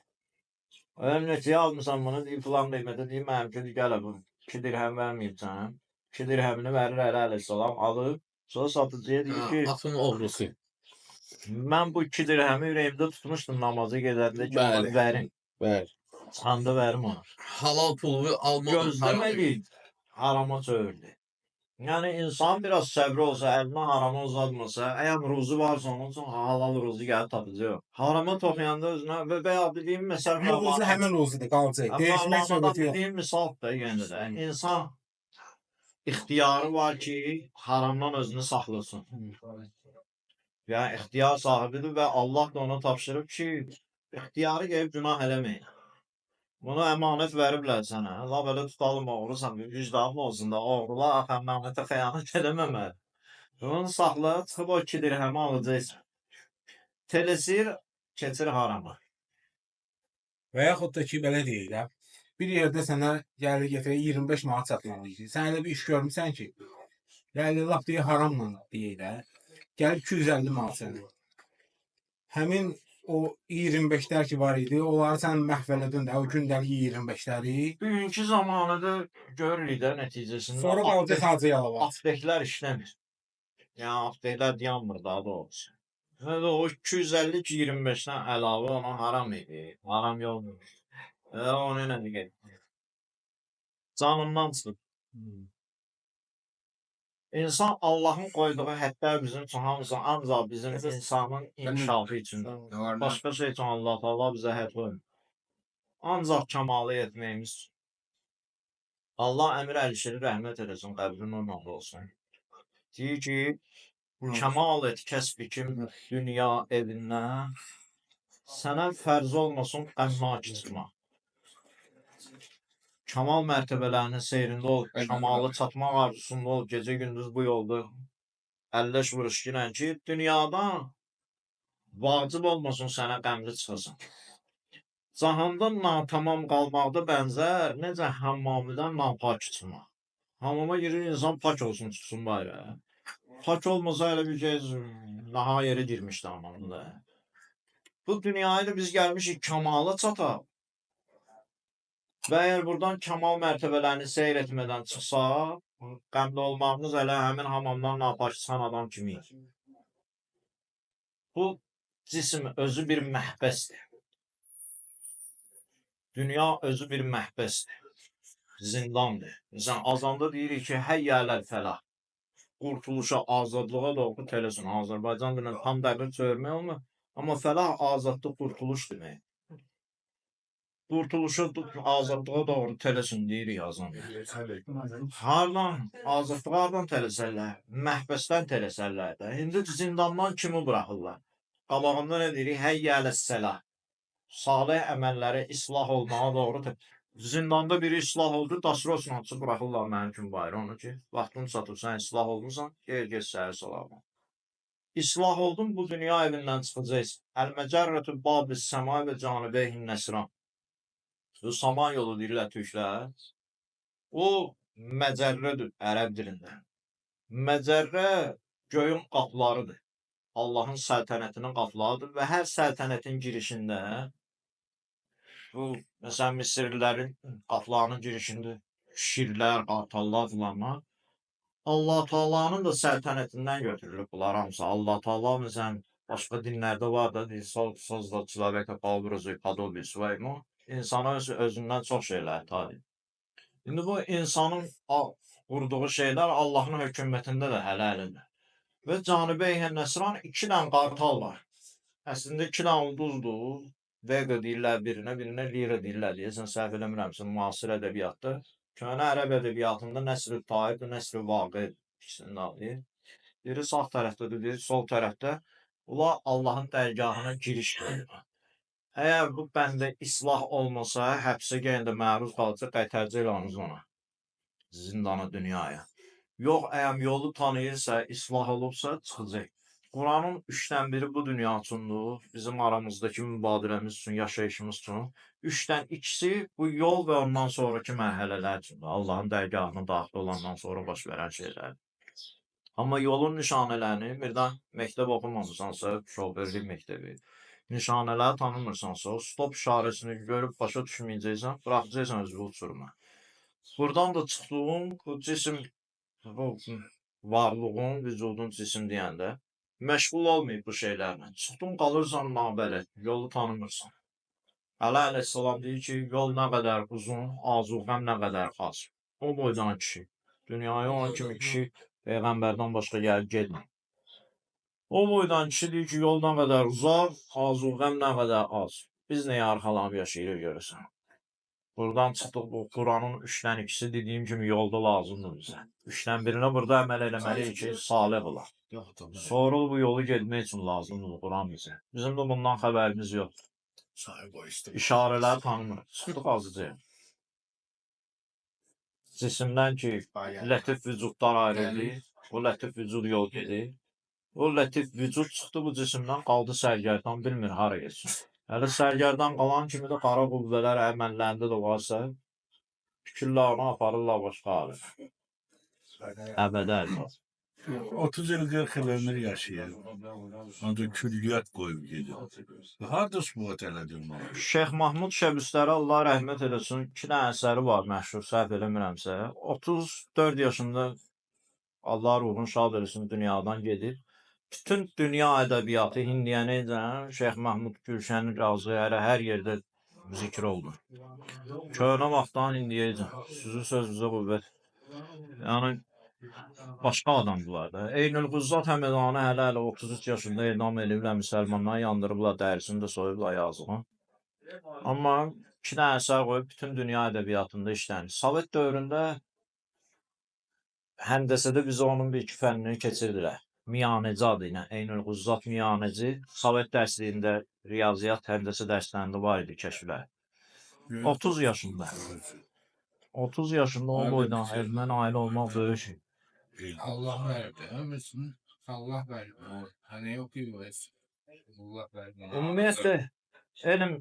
Öyle neçəyə almışsan bunu, deyir, filan qiymətə, deyir, mənim ki, gələ bu 2 dirhəm verməyib sənə. 2 dirhəmini verir Əli əleyhissalam, alır. Sonra satıcıya deyir ki, Atın oğlusu. mən bu 2 dirhəmi ürəyimdə tutmuşdum namazı gedəndə ki, onu verim. Bəli. Çıxanda verim ona. Halal pulu almaq Gözləmədik, harama çövürdü. Yəni, insan biraz səbri olsa, əlinə harama uzatmasa, əgər ruzu varsa onun üçün halal ruzu gəlib tapacaq. Harama toxuyanda özünə və ya dediyim məsəl Ruzu həmin ruzudur, qalacaq. Dəyişmək söhbəti yox. Dediyim misal da yenə də. İnsan ixtiyarı var ki, haramdan özünü saxlasın. Yəni, ixtiyar sahibidir və Allah da ona tapşırıb ki, ixtiyarı gəlib günah eləməyin. Bunu əmanət veriblər sənə. La belə tutalım oğrusan, vicdanın olsun da, oğrula əmanətə xəyanət eləməməli. Bunu saxla, çıxıb o 2 dirhəmi alacaqsan. Telesir, keçir harama. Və yaxud da ki, belə deyək də, bir yerdə sənə gəlir gətirək 25 manat satmalıydı. Sən elə bir iş görmüsən ki, gəlir lap deyə haramla deyək də, gəlib 250 manat sənə. Həmin o 25'lər ki var idi, onları sən məhv elədin də, o gündəlik 25'ləri. Bugünkü zamanıda görürük də nəticəsində. Sonra qalacaq sadəcə yalava. Apteklər işləmir. Yəni, apteklər dayanmır daha doğrusu. Və o 250 ki 25'dən əlavə ona haram idi. Haram yoxdur. Onu ilə deyək. Canından çıxıb. İnsan Allahın qoyduğu hədlər bizim üçün hamısı ancaq bizim insanın inkişafı üçün. Başqa şey üçün Allah bizə hədd qoyur. Ancaq kamalı etməyimiz üçün. Allah Əmir Əlişiri rəhmət eləsin, qəbrin onunla olsun. Deyir ki, kəmal et kəsb kim dünya evinə, sənə fərz olmasın qəmmak çıxmaq. Kamal mərtəbələrinin seyrində ol, kamalı çatmaq arzusunda ol, gecə-gündüz bu yolda əlləş vuruşqinən ki, dünyadan, vacib olmasın sənə qəmli çıxasın. Cahanda natamam qalmaqda bənzər, necə hammamidən napak çıxmaq. Hamama girir insan pak olsun çıxsın bayrağa. Pak olmasa elə bir kez naha yeri girmişdi hamamda. Bu dünyayı da biz gəlmişik kamala çataq. Və əgər buradan kamal mərtəbələrini seyr etmədən çıxsaq, qəmli olmağımız elə həmin hamamdan napak çıxan adam kimi. Bu cisim özü bir məhbəsdir. Dünya özü bir məhbəsdir. Zindandır. Məsələn, azanda deyirik ki, həyyələr fəlah. Qurtuluşa, azadlığa doğru tələsin. Azərbaycan dilində tam dəqiq çevirmək olmur. Amma fəlah azadlıq, qurtuluş demək. Qurtuluşa, azadlığa doğru tələsin deyirik azanda. Hardan, azadlığa hardan tələsərlər? Məhbəsdən tələsərlər də. İndi zindandan kimi buraxırlar? Qabağında nə deyirik? Həyyələ səlah. Salih əməlləri islah olmağa doğru zindanda biri islah oldu, dasrosla açıb buraxırlar mənim kimi bayra onu ki, vaxtın çatıb, sən islah olmuşsan, gel səhər salamı. İslah oldun, bu dünya evindən çıxacaqsın. Əl-məcərrətü babis səma və canibeyhin nəsran. Bu saman yolu deyirlər türklər. O məcərrədir ərəb dilində. Məcərrə göyün qapılarıdır. Allahın səltənətinin qapılarıdır və hər səltənətin girişində bu, məsələn, Misirlilərin qapılarının girişində şirlər, qartallar filanlar. Allah Taala'nın da səltənətindən götürülüb bunlar hamısı. Allah Taala məsələn başqa dinlərdə var da, sozdakçılar, Pavlozu, Padobis və o insana özündən çox şeylər talim. İndi bu insanın qurduğu şeylər Allahın hökumətində də hələ-həlidir. Və Canibeyhə Nəsran 2 dənə qartal var. Əslində 2 dənə ulduzdur. Vega deyirlər birinə, birinə Lira deyirlər. Deyəsən, səhv eləmirəmsə, müasir ədəbiyyatda. Köhnə ərəb ədəbiyyatında Nəsr-i Taib, Nəsr-i Vaqi ikisini alır. Biri sağ tərəfdədir, biri sol tərəfdə. Bunlar Allahın dərgahına giriş qoyur. Əgər bu bəndə islah olmasa, həbsə gəlində məruz qalacaq, qaytaracaq ona. Zindana, dünyaya. Yox, əgər yolu tanıyırsa, islah olubsa, çıxacaq. Quranın 3'dən biri bu dünya üçündür, bizim aramızdakı mübadiləmiz üçün, yaşayışımız üçün. 3'dən 2'si bu yol və ondan sonraki mərhələlər üçündür. Allahın dərgahına daxil olandan sonra baş verən şeylər. Amma yolun nişanələrini, birdən məktəb oxumamısansa, şoförlük məktəbi, nişanələri tanımırsansa, stop işarəsini görüb başa düşməyəcəksən, bıraxacaqsan özü uçuruma. Buradan da çıxdığın bu cisim, bu varlığın, vücudun cisim deyəndə, məşğul olmayıb bu şeylərlə. Çıxdın qalırsan nabəli, yolu tanımırsan. Ələ əleyhissalam deyir ki, yol nə qədər uzun, azuqəm nə qədər xas. O boydan kişi. Dünyaya olan kimi kişi Peyğəmbərdən başqa gəlib gedmir. O boydan kişi deyir ki, yol nə qədər uzaq, azuqəm nə qədər az. Biz nəyə arxalanıb yaşayırıq görürsən. Buradan çıxdıq, bu Quranın 3'dən 2'si dediyim kimi yolda lazımdır bizə. 3'dən birinə burada əməl eləməliyik ki, salih olaq. Sonra bu yolu getmək üçün lazımdır Quran bizə. Bizim də bundan xəbərimiz yoxdur. İşarələri tanımırıq. Çıxdıq azıcaq. Cisimdən ki, lətif vücudlar ayrılır, bu lətif vücud yol gedir. O lətif vücud çıxdı bu cisimdən, qaldı sərgərdan, bilmir hara geçsin. Hələ sərgərdan qalan kimi də qara qüvvələr əməllərində də varsa, fikirlərini aparırlar başqa alır. Əbədə əlbət. 30 il 40 il ömür yaşayır. Onda külliyat koyup gidiyor. Harda ispat elədim onu? Şeyx Mahmud Şəbüstəri Allah rəhmət eləsin, 2 dənə əsəri var məşhur, səhv eləmirəmsə. 34 yaşında Allah ruhunu şad eləsin dünyadan gedir. Bütün dünya ədəbiyyatı Hindiyənəcə Şeyx Mahmud Gülşən Razı hər yerdə zikr oldu. Köhnə vaxtdan Hindiyəcə, sözü sözümüzə qüvvət. Yəni başqa adamdılar da. Eynül-Quzzat Həmədanı hələ 33 yaşında edam ediblər, müsəlmanlar yandırıblar, dərisini də soyublar yazıqın. Amma 2 dənə əsər qoyub bütün dünya ədəbiyyatında işlənir. Sovet dövründə həndəsədə bizə onun bir iki fənnini keçirdilər. Miyaneci adı ilə, Eynül-Quzzat Miyaneci. Sovet dərsliyində riyaziyyat həndəsə dərslərində var idi kəşflər. 30 yaşında. 30 yaşında o boydan elmən ailə olmaq böyük şey. Allah verdi. Ömürsün. Allah verdi. Hani yok ki bu es. Ümumiyyətlə elm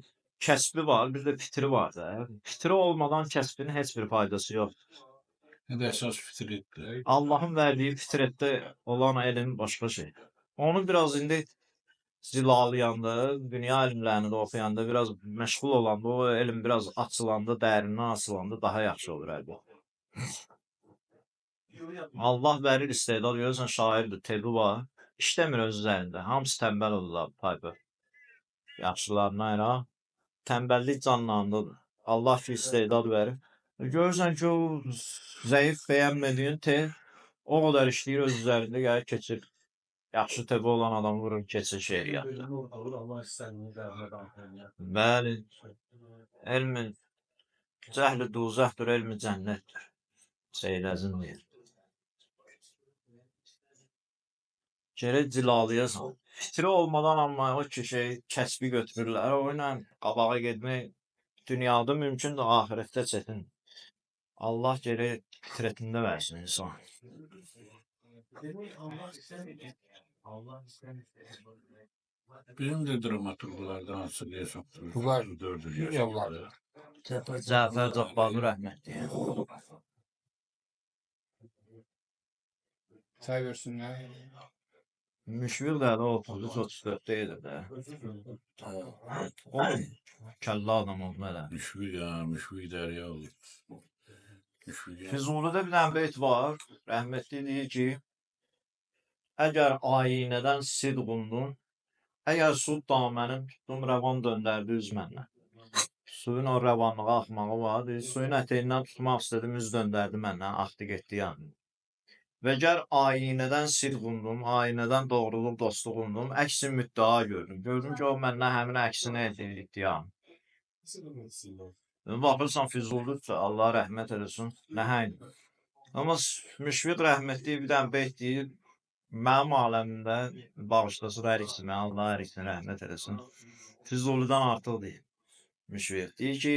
kəsbi var, bir də fitri var da. Fitri olmadan kəsbin heç bir faydası yoxdur. Ne de esas fitrettir. Allahın verdiyi fitrətdə olan elm başqa şey. Onu biraz indi cilalayanda, dünya elmlərini də oxuyanda, biraz məşğul olanda, o elm biraz açılanda, dərindən açılanda daha yaxşı olur əlbəttə. Allah verir istedad, görürsən şairdir, tebi var. İşləmir öz üzərində. Hamısı tənbəl olurlar paypı. Yaxşılarına elə. Tənbəllik canlarındadır. Allah ki istedad verir. Görürsən ki, o zəif bəyənmədiyin tel o qədər işləyir öz üzərində gəlir keçir. Yaxşı tebi olan adam vurur keçir şeiriyyatda. Bəli. Elmi cəhli duzaqdır, elmi cənnətdir. Seyləzin deyir. Gərək cilalayasan. Fitri olmadan amma o ki kəsbi götürürlər. O ilə qabağa getmək dünyada mümkündür, ahirətdə çətin. Allah gərək fitrətində versin insan. Bizim de dramaturglardan hatırlıyorsam. Var. 4 Bilmiyorlar. yaşında. Cəfər Cabbarlı rəhmətli. Çay versinler. Müşfiq də 33-34-də idi də. O kəllə adam oldu elə. Müşfik derya olur. Müşfik. Füzulidə bir dənə beyt var. Rəhmətli deyir ki, əgər ayinədən sidqundun, əgər su damənim tutdum, rəvan döndərdi üz məndən. Suyun o rəvanlığa axmağı var. Deyir, suyun ətəyindən tutmaq istədim, üz döndərdi məndən, axdı getdi yanım. Və gər ayinədən sidqundum, ayinədən doğruluq dostluğundum, əksin müddəa gördüm. Gördüm ki, o məndən həmin əksini iddiam. Baxırsan Füzulidirsə, Allah rəhmət eləsin, nəhəng. Amma Müşfiq rəhmətli bir dənə beyt deyir, mənim aləmimdə bağışlasın hər ikisini, Allah hər ikisini rəhmət eləsin. Füzulidən artıq deyir. Müşfiq deyir ki,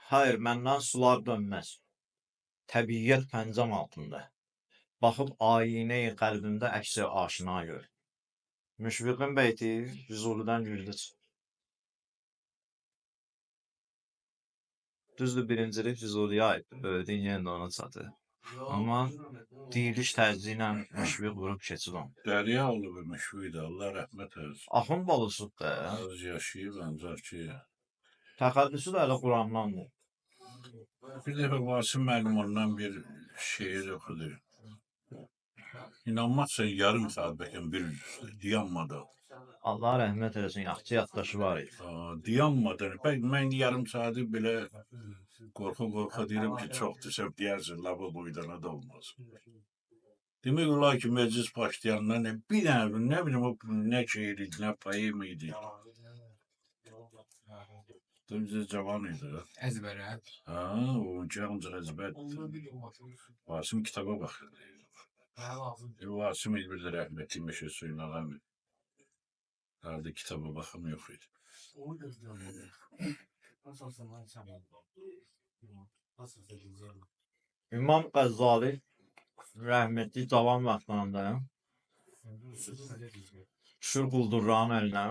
hayır, məndən sular dönməz. Təbiyyət pəncəm altında. Baxıb ayinə-i qəlbimdə əksi aşina gör. Müşfiqin beyti Füzulidən güldür. Düzdür, birincilik Füzuliyə aiddir. Böyüdün yenə də ona çatır. Amma deyiliş tərzi ilə Müşfiq vurub keçir onu. Derya olur bir müşfik de Allah rahmet eylesin. Axın balısıdır da. Az yaşayıb ancaq ki. Təxəllüsü də elə Qurandandır. Bir dəfə Vasim müəllim ondan bir şeir oxudu. İnanmazsan yarım saat bekən bir üstə, dayanmadan. Allah rəhmət eləsin, yaxşı yaddaşı var idi. Dayanmadan. Mən yarım saati belə qorxa deyirəm ki, çox desəm deyərsin, lava boydana da olmaz. Demək olar ki, məclis başlayanlar bir dənə, nə bilim, o nə şeir idi, nə poem idi. Bizə cavan idi. Ezbere. O ancaq əzbərdir. Vasim kitaba baxırdı. Vasim İlbirdə rəhmətli meşə suyun ağamı. Arada kitaba baxım yox idi. İmam Qəzzali rəhmətli cavan vaxtlarında Şür Quldurranın əlinə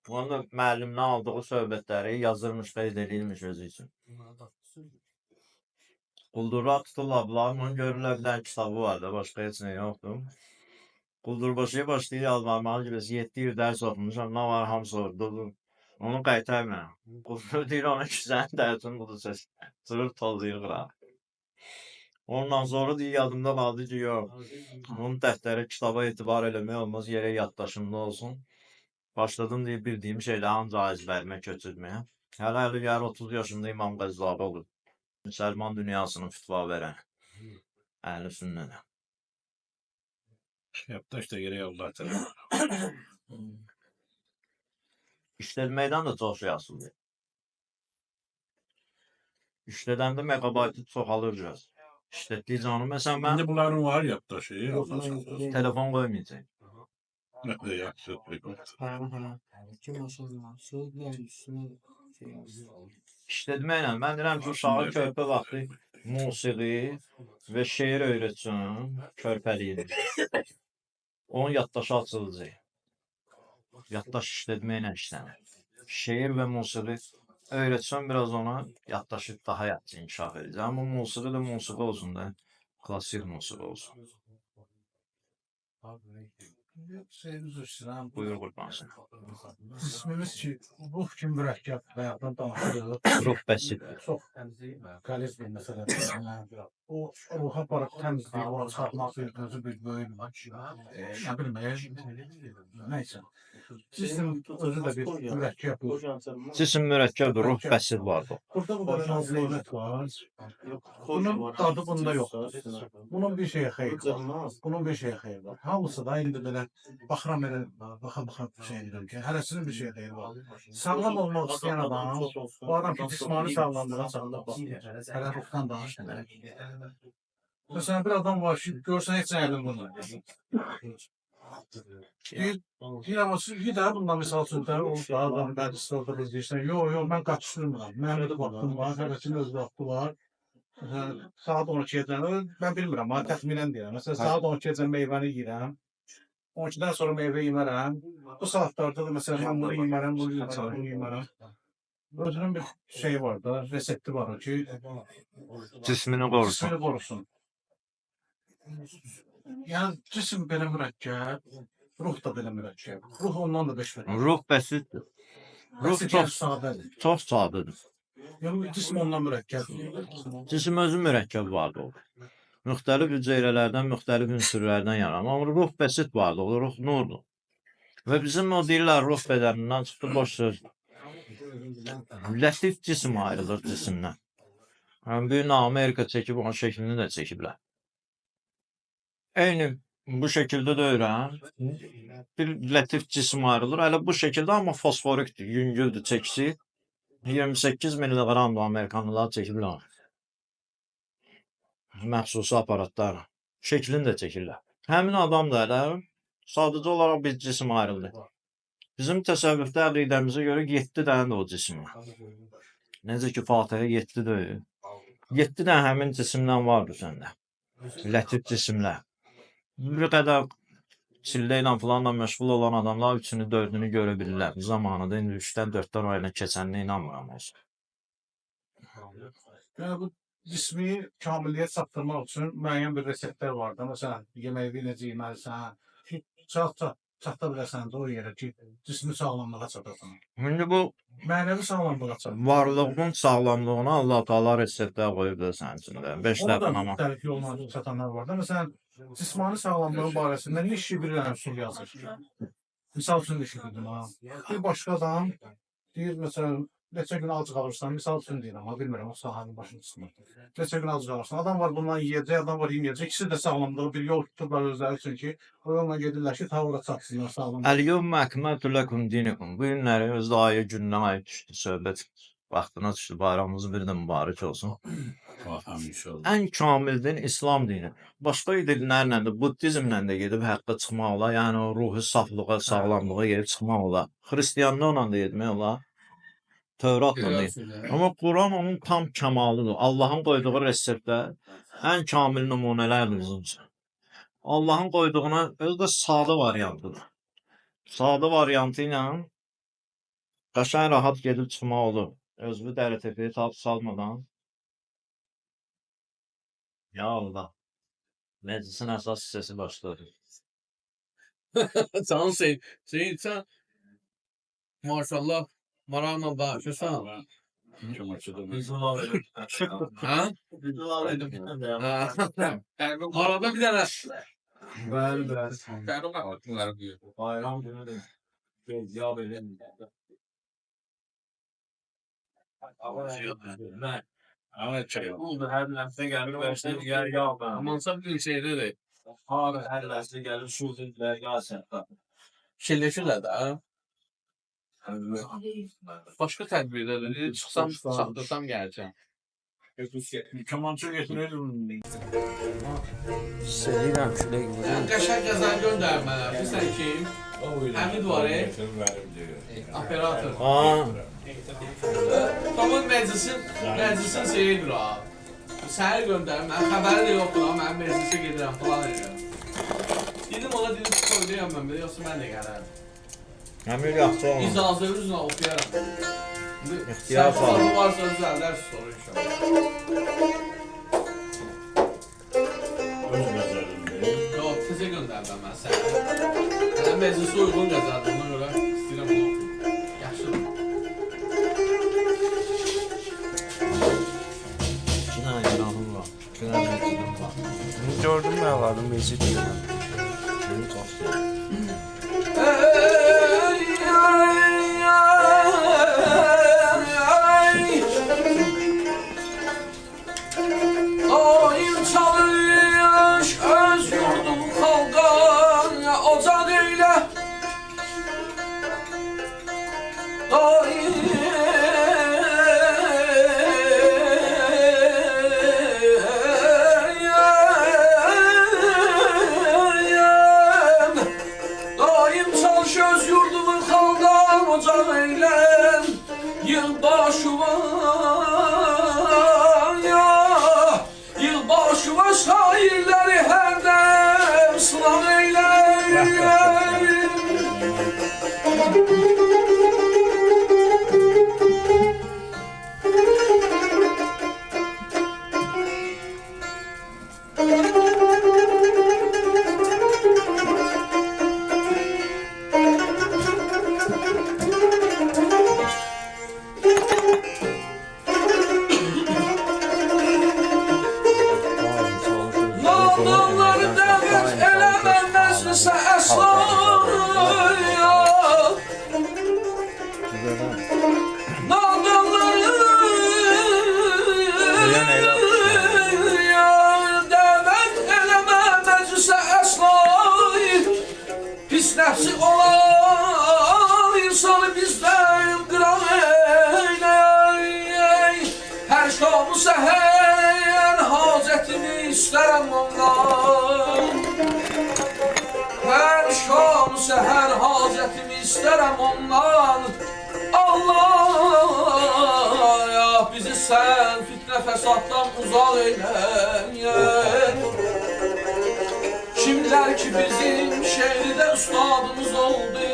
onun da müəllimdən aldığı söhbətləri yazılmış, qeyd edilmiş özü üçün. Quldurra tutulablar, onun görürlər bir dənə kitabı var da, başqa heç nə yoxdur. Quldurbaşıya başlayır yazmağa ki, biz 7 il dərs oxumuşam, nə var, hamısı orada. Onu qaytarmə. Quldur deyir, ona küsən dərsin budur səs. Sırır tozlayır qıra. Ondan sonra deyir, yadımda qaldı ki, yox. Onun dəftəri kitaba etibar eləmək olmaz, yerə yaddaşımda olsun. Başladım deyir, bildiyim şeylə ancaq əzbərimə köçürməyə. Hələ gəlir 30 yaşında İmam Qəzzali olur. Müsəlman dünyasının fitva verən. Əhl-i sünnədə. Yaddaş da gerək Allah tərəfindən. İşlətməkdən də çox şey asılır. İşlədəndə megabaytı çoxalır biraz. İşlətdiyi canı, məsələn, mən İndi bunların var yaddaşı. Allah saxlasın. telefon qoymayacaq. Yaxşı. İşlətməklə, mən deyirəm ki, uşağı körpə vaxtı musiqi və şeir öyrətsin, körpəliyini. Onun yaddaşı açılacaq. yaddaş işlətməklə işlənir. Şeir və musiqi öyrətsəm biraz ona yaddaşı daha yaxşı inkişaf edəcək. Amma musiqi də musiqi olsun da, klassik musiqi olsun. Şeyimiz üstüne. Buyur qurbansın. İsmimiz ki, ruh kimi mürəkkəb bayaqdan danışırıq. Ruh bəsit. Çox qəliz bir məsələdir. O ruha aparıb təmizləyib, onu çıxartmaq özü bir böyük, nə bilməyək, nəysə. Cisim özü də bir mürəkkəbdir. Cisim mürəkkəbdir, ruh bəsit vardır. Burada bu qədər az neymət var. Bunun dadı bunda yoxdur. Bunun bir şeyə xeyri var. Bunun bir şeyə xeyri var. Hamısı da indi belə baxıram elə baxa şey edirəm ki, hərəsinin bir şeyə xeyri var. Sağlam olmaq istəyən adam, bu adam ki, cismani sağlamlığa sağlam baxmır. Hələ ruhdan danışmır. Məsələn, bir adam var ki, görsən heç nə elin bunlar. Deyir, amma siz bir daha bundan misal sözləri olub da, adam bədisi orada biz deyirsən, yox, mən qaçışdırmıram, mənim vaxtım var, hərəsinin öz vaxtı var. Saat 12-yə mən bilmirəm, mən təxminən deyirəm. Məsələn, saat 12-yə meyvəni yeyirəm, 12-dən sonra meyvə yemərəm, bu saatlarda da məsələn, mən bunu yemərəm, bunu yemərəm. Özünün bir şeyi var da, resepti var o ki, Cismini qorusun. cismini qorusun. Yəni, cisim belə mürəkkəb, ruh da belə mürəkkəb. Ruh ondan da 5 verir. Ruh bəsitdir. Ruh Bəs çox, sadədir. çox sadədir. Yəni, cisim ondan mürəkkəbdir. Cisim özü mürəkkəb vardır olur. Müxtəlif hüceyrələrdən, müxtəlif ünsürlərdən yaranır. Amma ruh bəsit vardır, ruh nurdur. Və bizim o deyirlər, ruh bədənindən çıxdı boş söz. Lətif cisim ayrılır cisimdən. Yəni, bir Amerika çəkib, onun şəklini də çəkiblər. Eyni bu şəkildə də öyrən. Bir lətif cisim ayrılır. Hələ bu şəkildə, amma fosforikdir, yüngüldür çəkisi. 28 milliqramdır Amerikanlılar çəkiblər. Məxsusi aparatlar. Şəklini də çəkirlər. Həmin adam da elə sadəcə olaraq bir cisim ayrıldı. Bizim təsəvvüfdə əqidəmizə görə 7 dənə də o cisim var. Necə ki, Fatihə 7 deyil. 7 dənə həmin cisimdən vardır səndə. Lətif cisimlər. Bir qədər çillə ilə falanla məşğul olan adamlar 3-ünü, 4-ünü görə bilirlər. Zamanında indi 3-dən 4-dən ayına keçənlə inanmıram olsun. Yəni, bu cismi kamilliyə çatdırmaq üçün müəyyən bir reseptlər var da. Məsələn, yeməyi necə yeməlisən, çatda biləsən də o yerə ki, cismi sağlamlığa çatasan. İndi bu Mənəvi sağlamlığa çatasan. varlığın sağlamlığına Allah Taala reseptlər qoyub da sənin üçün də. 5 Ona da dəfə amma. müxtəlif yolla çatanlar var da. Məsələn, cismani sağlamlığın barəsində ne işi bir dənə üsul yazır. Misal üçün düşündüm ha. Bir başqa adam deyir, məsələn, neçə gün ac qalırsan, misal üçün deyirəm, amma bilmirəm, o sahanın başını çıxmır. Neçə gün ac qalırsan, adam var bundan yiyəcək, adam var yeməyəcək. İkisi də sağlamlığı bir yol tuturlar özləri üçün ki, o yolla gedirlər ki, tavıra çatsınlar sağlamlığı. Əl-yevm məkməltu ləkum dinikum. Bu günləri özdə ayı gündən ayı düşdü, söhbət vaxtına düşdü. Bayramımız bir də mübarək olsun. Ən kamil din İslam dini. Başqa dinlərlə də, Buddizmlə də gedib həqqə çıxmaq olar. Yəni o ruhi saflığa, sağlamlığa gedib çıxmaq olar. Xristianlıqla da getmək olar. Tövratla da. Amma Quran onun tam kamalıdır. Allahın qoyduğu reseptlər ən kamil nümunələrdir bizim üçün. Allahın qoyduğuna özü də sadə variantıdır. Sadə variantı ilə qəşəng rahat gedib çıxmaq olur. Özünü dəri təpəyə salmadan. Ya Allah. Məclisin əsas hissəsi başladı. Canım sen maşallah maraqla danışırsan. Ha? Arada bir dənə Bəli, bəli. Bayram günüdür. Ya belə. Oldu, hər nəfsə gəlir, bəşdə digər ya ben. Amansa bir şeydir. Abi hər nəfsə gəlir, şuldurlar, ya səhvə. Şirləşirlər də. Başqa tədbirdə çıxsam, çatdırsam gələcəm. Kamança getirelim. Sevirəm külək vurur. Qəşəng gəzən göndərmələr. Bilirsən kim? Həmid var, operator. Tamam məclisin şeyidir ha. Səhər göndərim, mən xəbəri də yoxdur ha, mən məclisə gedirəm, falan edirəm. Dedim ona, dedim, koyduyam mən belə, yoxsa mən də gələrdim. Həmin yaxşı olmadı. İcazənizlə oxuyaram. İxtiyar Səhv sağ. varsa düzəldər sonra inşallah. Öz nəzərində. Yox, tezə göndərdim mən sənə. Hələ məclisə uyğun gəzərdim, ona görə istəyirəm onu oxuyum. Yaxşıdır. 2 dənə İranım var. 2 dənə Mecidim var. Gördüm mən vardım Mecid deyirəm. Bunu çox Daim çalış öz yurdum xalqa ocaq eylə. Daim çalış öz yurdumun xalqan ocaq eylə. Yığ başıma yığ başıma şairləri hərdən sınav eylə. Nadanları dəvət eləməməzsə əsla. Nadanları dəvət eləməməzsə əsla. Pis nəfsi olan insanı bizdən qıran eyləyək. Hər şamı səhər hacətimi istərəm ondan. Hər şam səhər hacətimi istərəm ondan. Allah ya bizi sən fitnə fəsaddan uzaq eyle. Kimlər ki bizim şehirdə ustadımız oldu.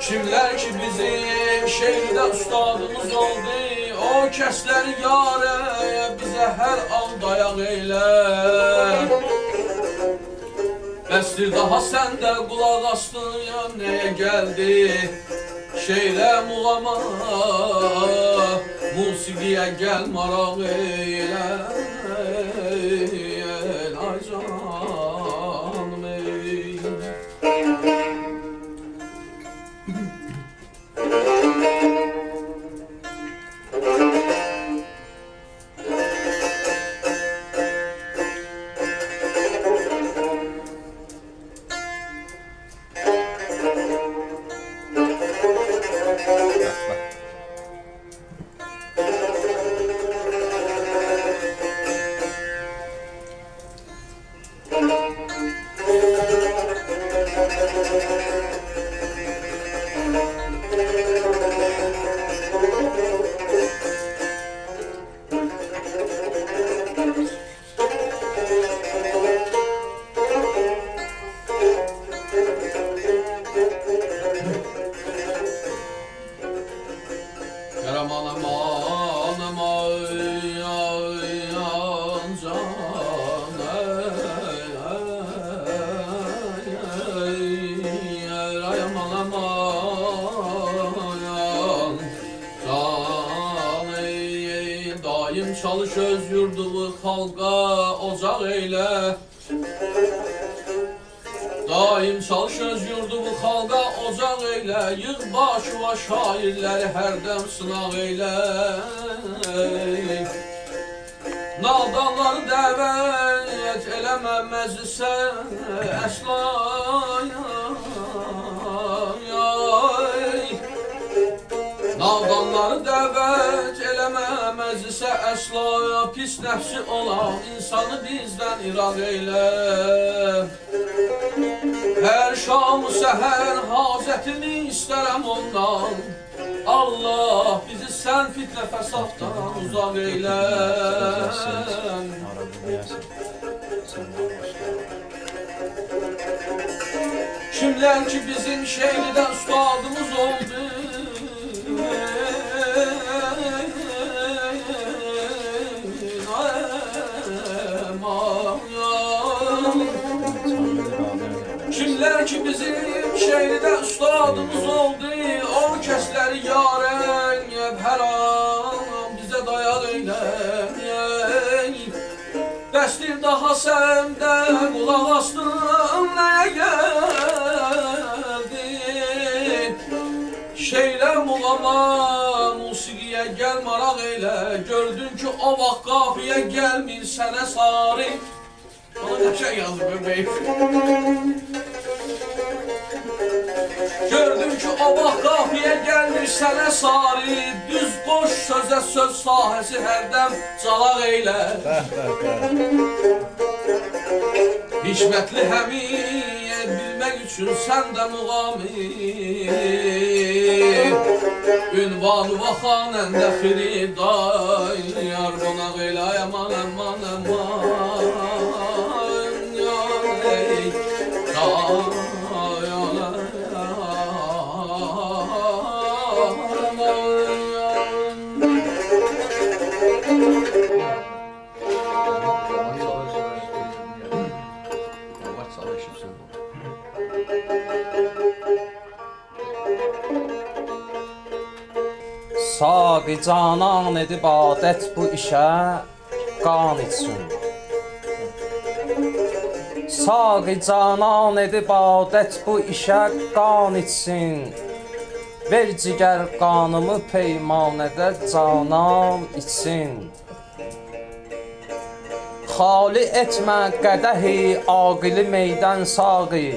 Kimlər ki bizim şehirdə ustadımız oldu. O kəsləri yarə bizə hər an dayaq eylə. Bəsdir daha sən də qulaq astın ya nəyə gəldi. Şeirə muğama musiqiyə gəl maraq eylə. Ay canım ey. Çalış öz yurdumu xalqa ocaq eylə. Daim çalış öz yurdumu xalqa ocaq eylə. Yığ başıva şairləri hərdəm sınaq eylə. Nadanları dəvət eləmə məclisə əsla. Nadanları dəvət eləmə məclisə əsla. Pis nəfsi olan insanı bizdən iraq eylə. Hər şam səhər hacətimi istərəm ondan. Allah bizi sen fitne fesattan uzak eyle. Arada deyəsən. Səndən başqa. Kimler ki bizim şehriden ustadımız oldu. Kimler ki bizim şehriden ustadımız oldu. O kesleri yaren her an bize dayan eyle. Bəsdir daha səndə qulaq astın nəyə gəldin? Şeylə muğama, musiqiyə gəl maraq eylə. Gördün ki o vaxt qafiyə gəlmir sənə sarı. Bana ne şey yazdı bebeğim. Gördüm ki o vaxt qafiyə gəlmir sənə sarı. Düz qoş sözə söz sahəsi hərdən calaq eylə. Hikmətli həmiyyət bilmək üçün sən də muğami. Ünvanı və xanəndə xiridar. Yar qonaq eylə aman aman aman. Saqi canan edib adət bu işə qan etsin. Saqi canan edib adət bu işə qan etsin. Ver cigər qanımı peymanədə canan içsin. Xali etmə qədəhi aqili meydən saqi.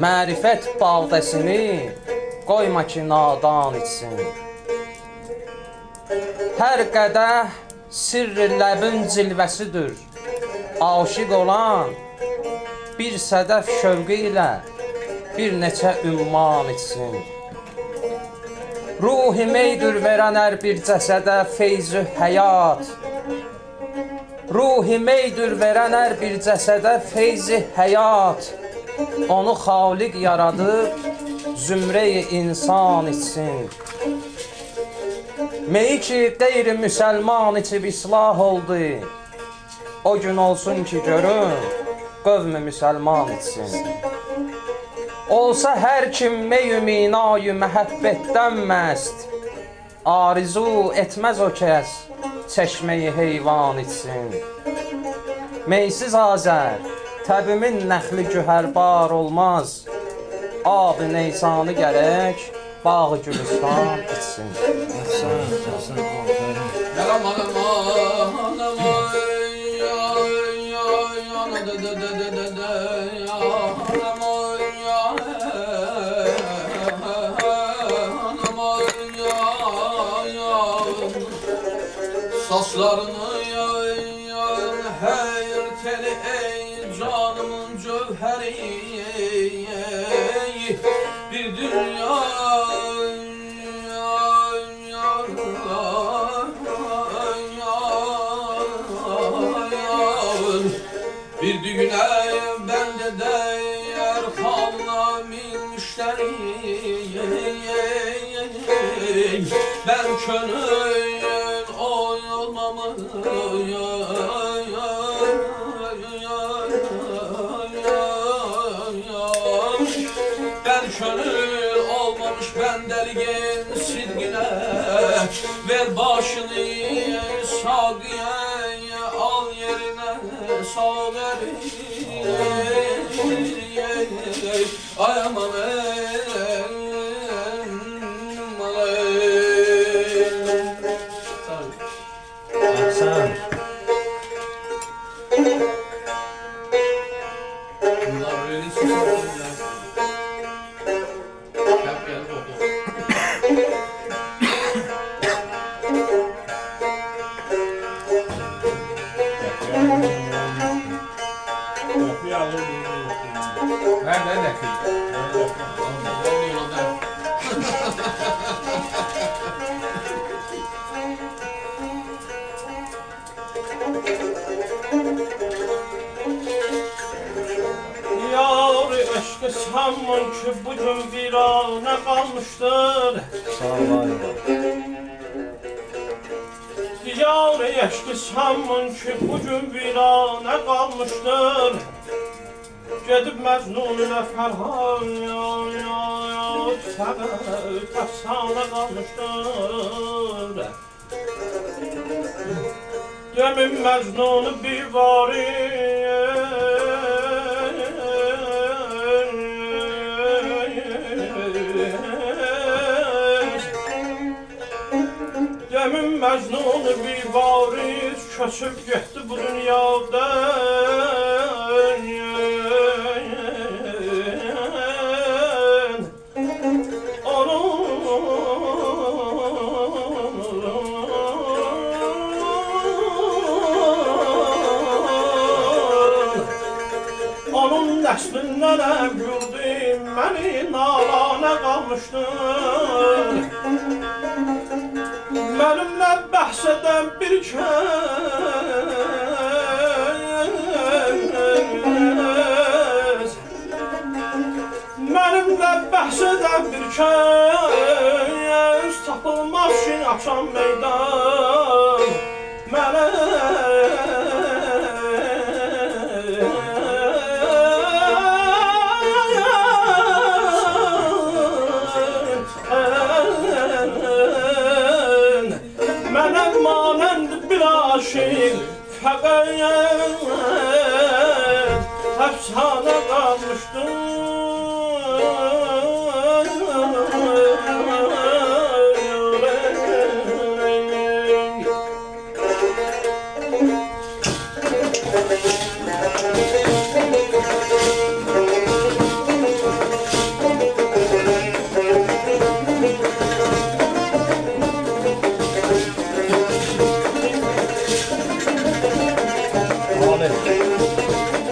Mərifət bağdəsini qoyma ki nadan içsin. Hər qədəh sirr-i ləbin cilvəsidir. Aşiq olan bir sədəf şövqü ilə bir neçə ümman içsin. Ruhi meydür verən hər bir cəsədə feyzü həyat. Ruhi meydür verən hər bir cəsədə feyzi həyat. Onu xaliq yaradıb zümre-i insan içsin. Meyi ki qeyri müsəlman içib islah oldu. O gün olsun ki görün qövm-i müsəlman içsin. Olsa hər kim mey-ü minayı məhəbbətdən məst. Arzu etməz o kəs çeşmeyi heyvan içsin. Meysiz Azər təbimin nəxli gühərbar olmaz. Ab-ı neysanı gərək bağı gülüstan içsin. Saçlarını yayın her teli ey canımın cövheri. Bir dünya bir düğüne bende de yer kalna min müşteri. Ben könül olmamı ben könül olmamış ben delgin silgine. Ver başını sağıya al yerine sağları. Ay aman Əhsən. bunlar öyle süslendiler. Hep gelip oldu. Nerede ne kıydı? Oldu lan. Yar eşkı sanmın ki bugün virane kalmıştır. Sağ ol ay. Yar eşkı sanmın ki bugün virane kalmıştır. Gedib Məcnun'una Fərhan təfsana qalmışdır. Demin Məcnun'u bir varis, demin Məcnun'u bir varis köçüb getdi bu dünyadan. Onun nəslindən güldüm, məni nalanə qalmışdır. Mənimlə bəhs edən bir kəs, mənimlə bəhs edən bir kəs, tapılmaz ki açan meydan mənə. Mənə manənd bir aşıq fəqət əfsanə qalmışdır.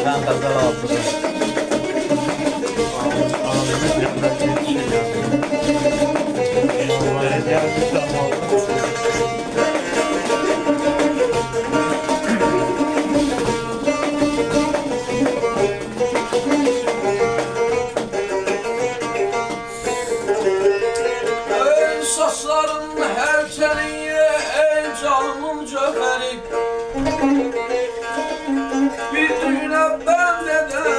Ben kadar aldım. Ey saçların hər təliyə, ey canımın cövhəri, bir düğüne ben neden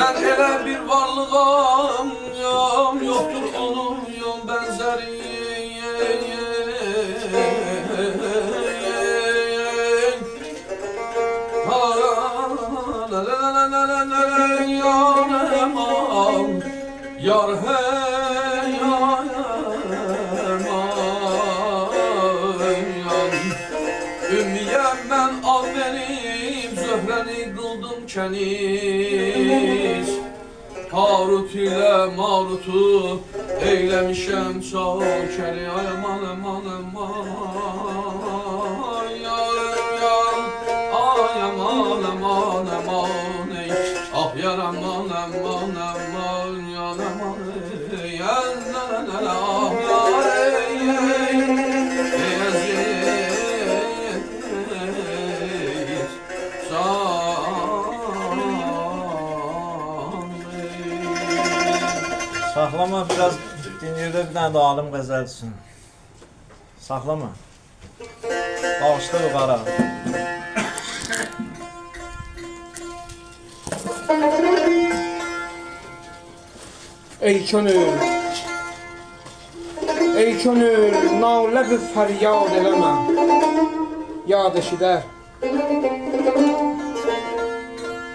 Mən elə bir varlığam, yoxdur onun bənzəri. Yar hey Ümmiyə mən al verib Zöhrəni qıldım kəniz Harut ilə Marutu eyləmişəm çox kəli Ay aman aman aman Yarım yar Ay aman aman aman ey Ah yar aman aman aman Yar aman ey Yar ah yar ey Ey əziz Saxlama, biraz dinləyirdə bir dənə də alim qəzəlsin. Saxlama. Bağışda yuqara. Ey könül, ey könül, nalə bir fəryad eləmə, yad eşidər.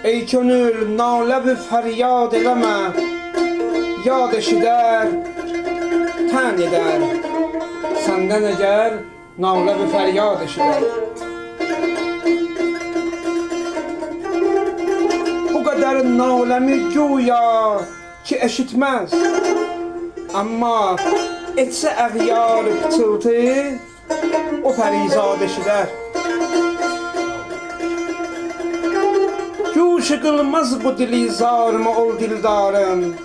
Ey könül, nalə bir fəryad eləmə, yad eşidər, tən edər. Səndən əgər nalə bir fəryad eşidər. Bu qədər naləmi güya ki eşitməz, amma etsə əğyar pıçıltı, o pərizad eşidər. Güşü qılmaz bu dilizarımı ol dildarım,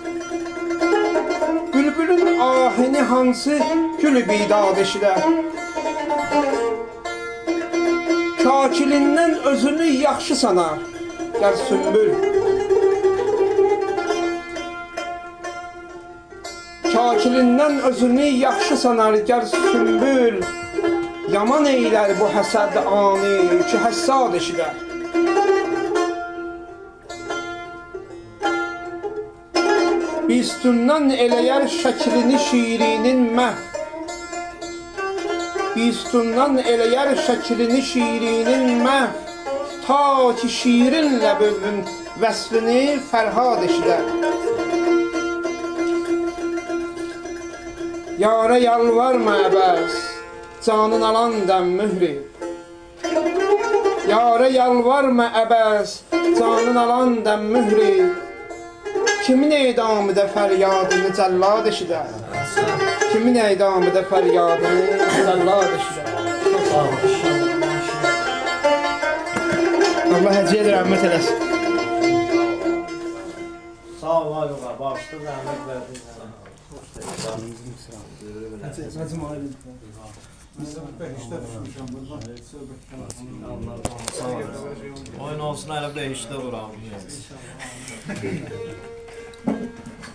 bülbülün ahini hansı gülü bidad eşidər. Kakilindən özünü yaxşı sanar, gəl sümbül. Kakilindən özünü yaxşı sanar, gəl sümbül. Yaman eylər bu həsəd ani ki həssad eşidər. Üstündən eləyər şəklini şiirinin məhv. Üstündən eləyər şəklini şiirinin məhv. Ta ki şiirinlə bölbün vəsfini fərhad eşidər. Yara yalvarma əbəs, canın alan dəm mühri. Yara yalvarma əbəs, canın alan dəm mühri. Kimin edamıda fəryadını cəllad eşidər? Kimin edamıda fəryadını cəllad eşidər? Allah həciyyə rəhmət eləsin. Sağ ol, var yox, bağışda zəhmət verdin. Oyun olsun, hələ bir də işdə vuram.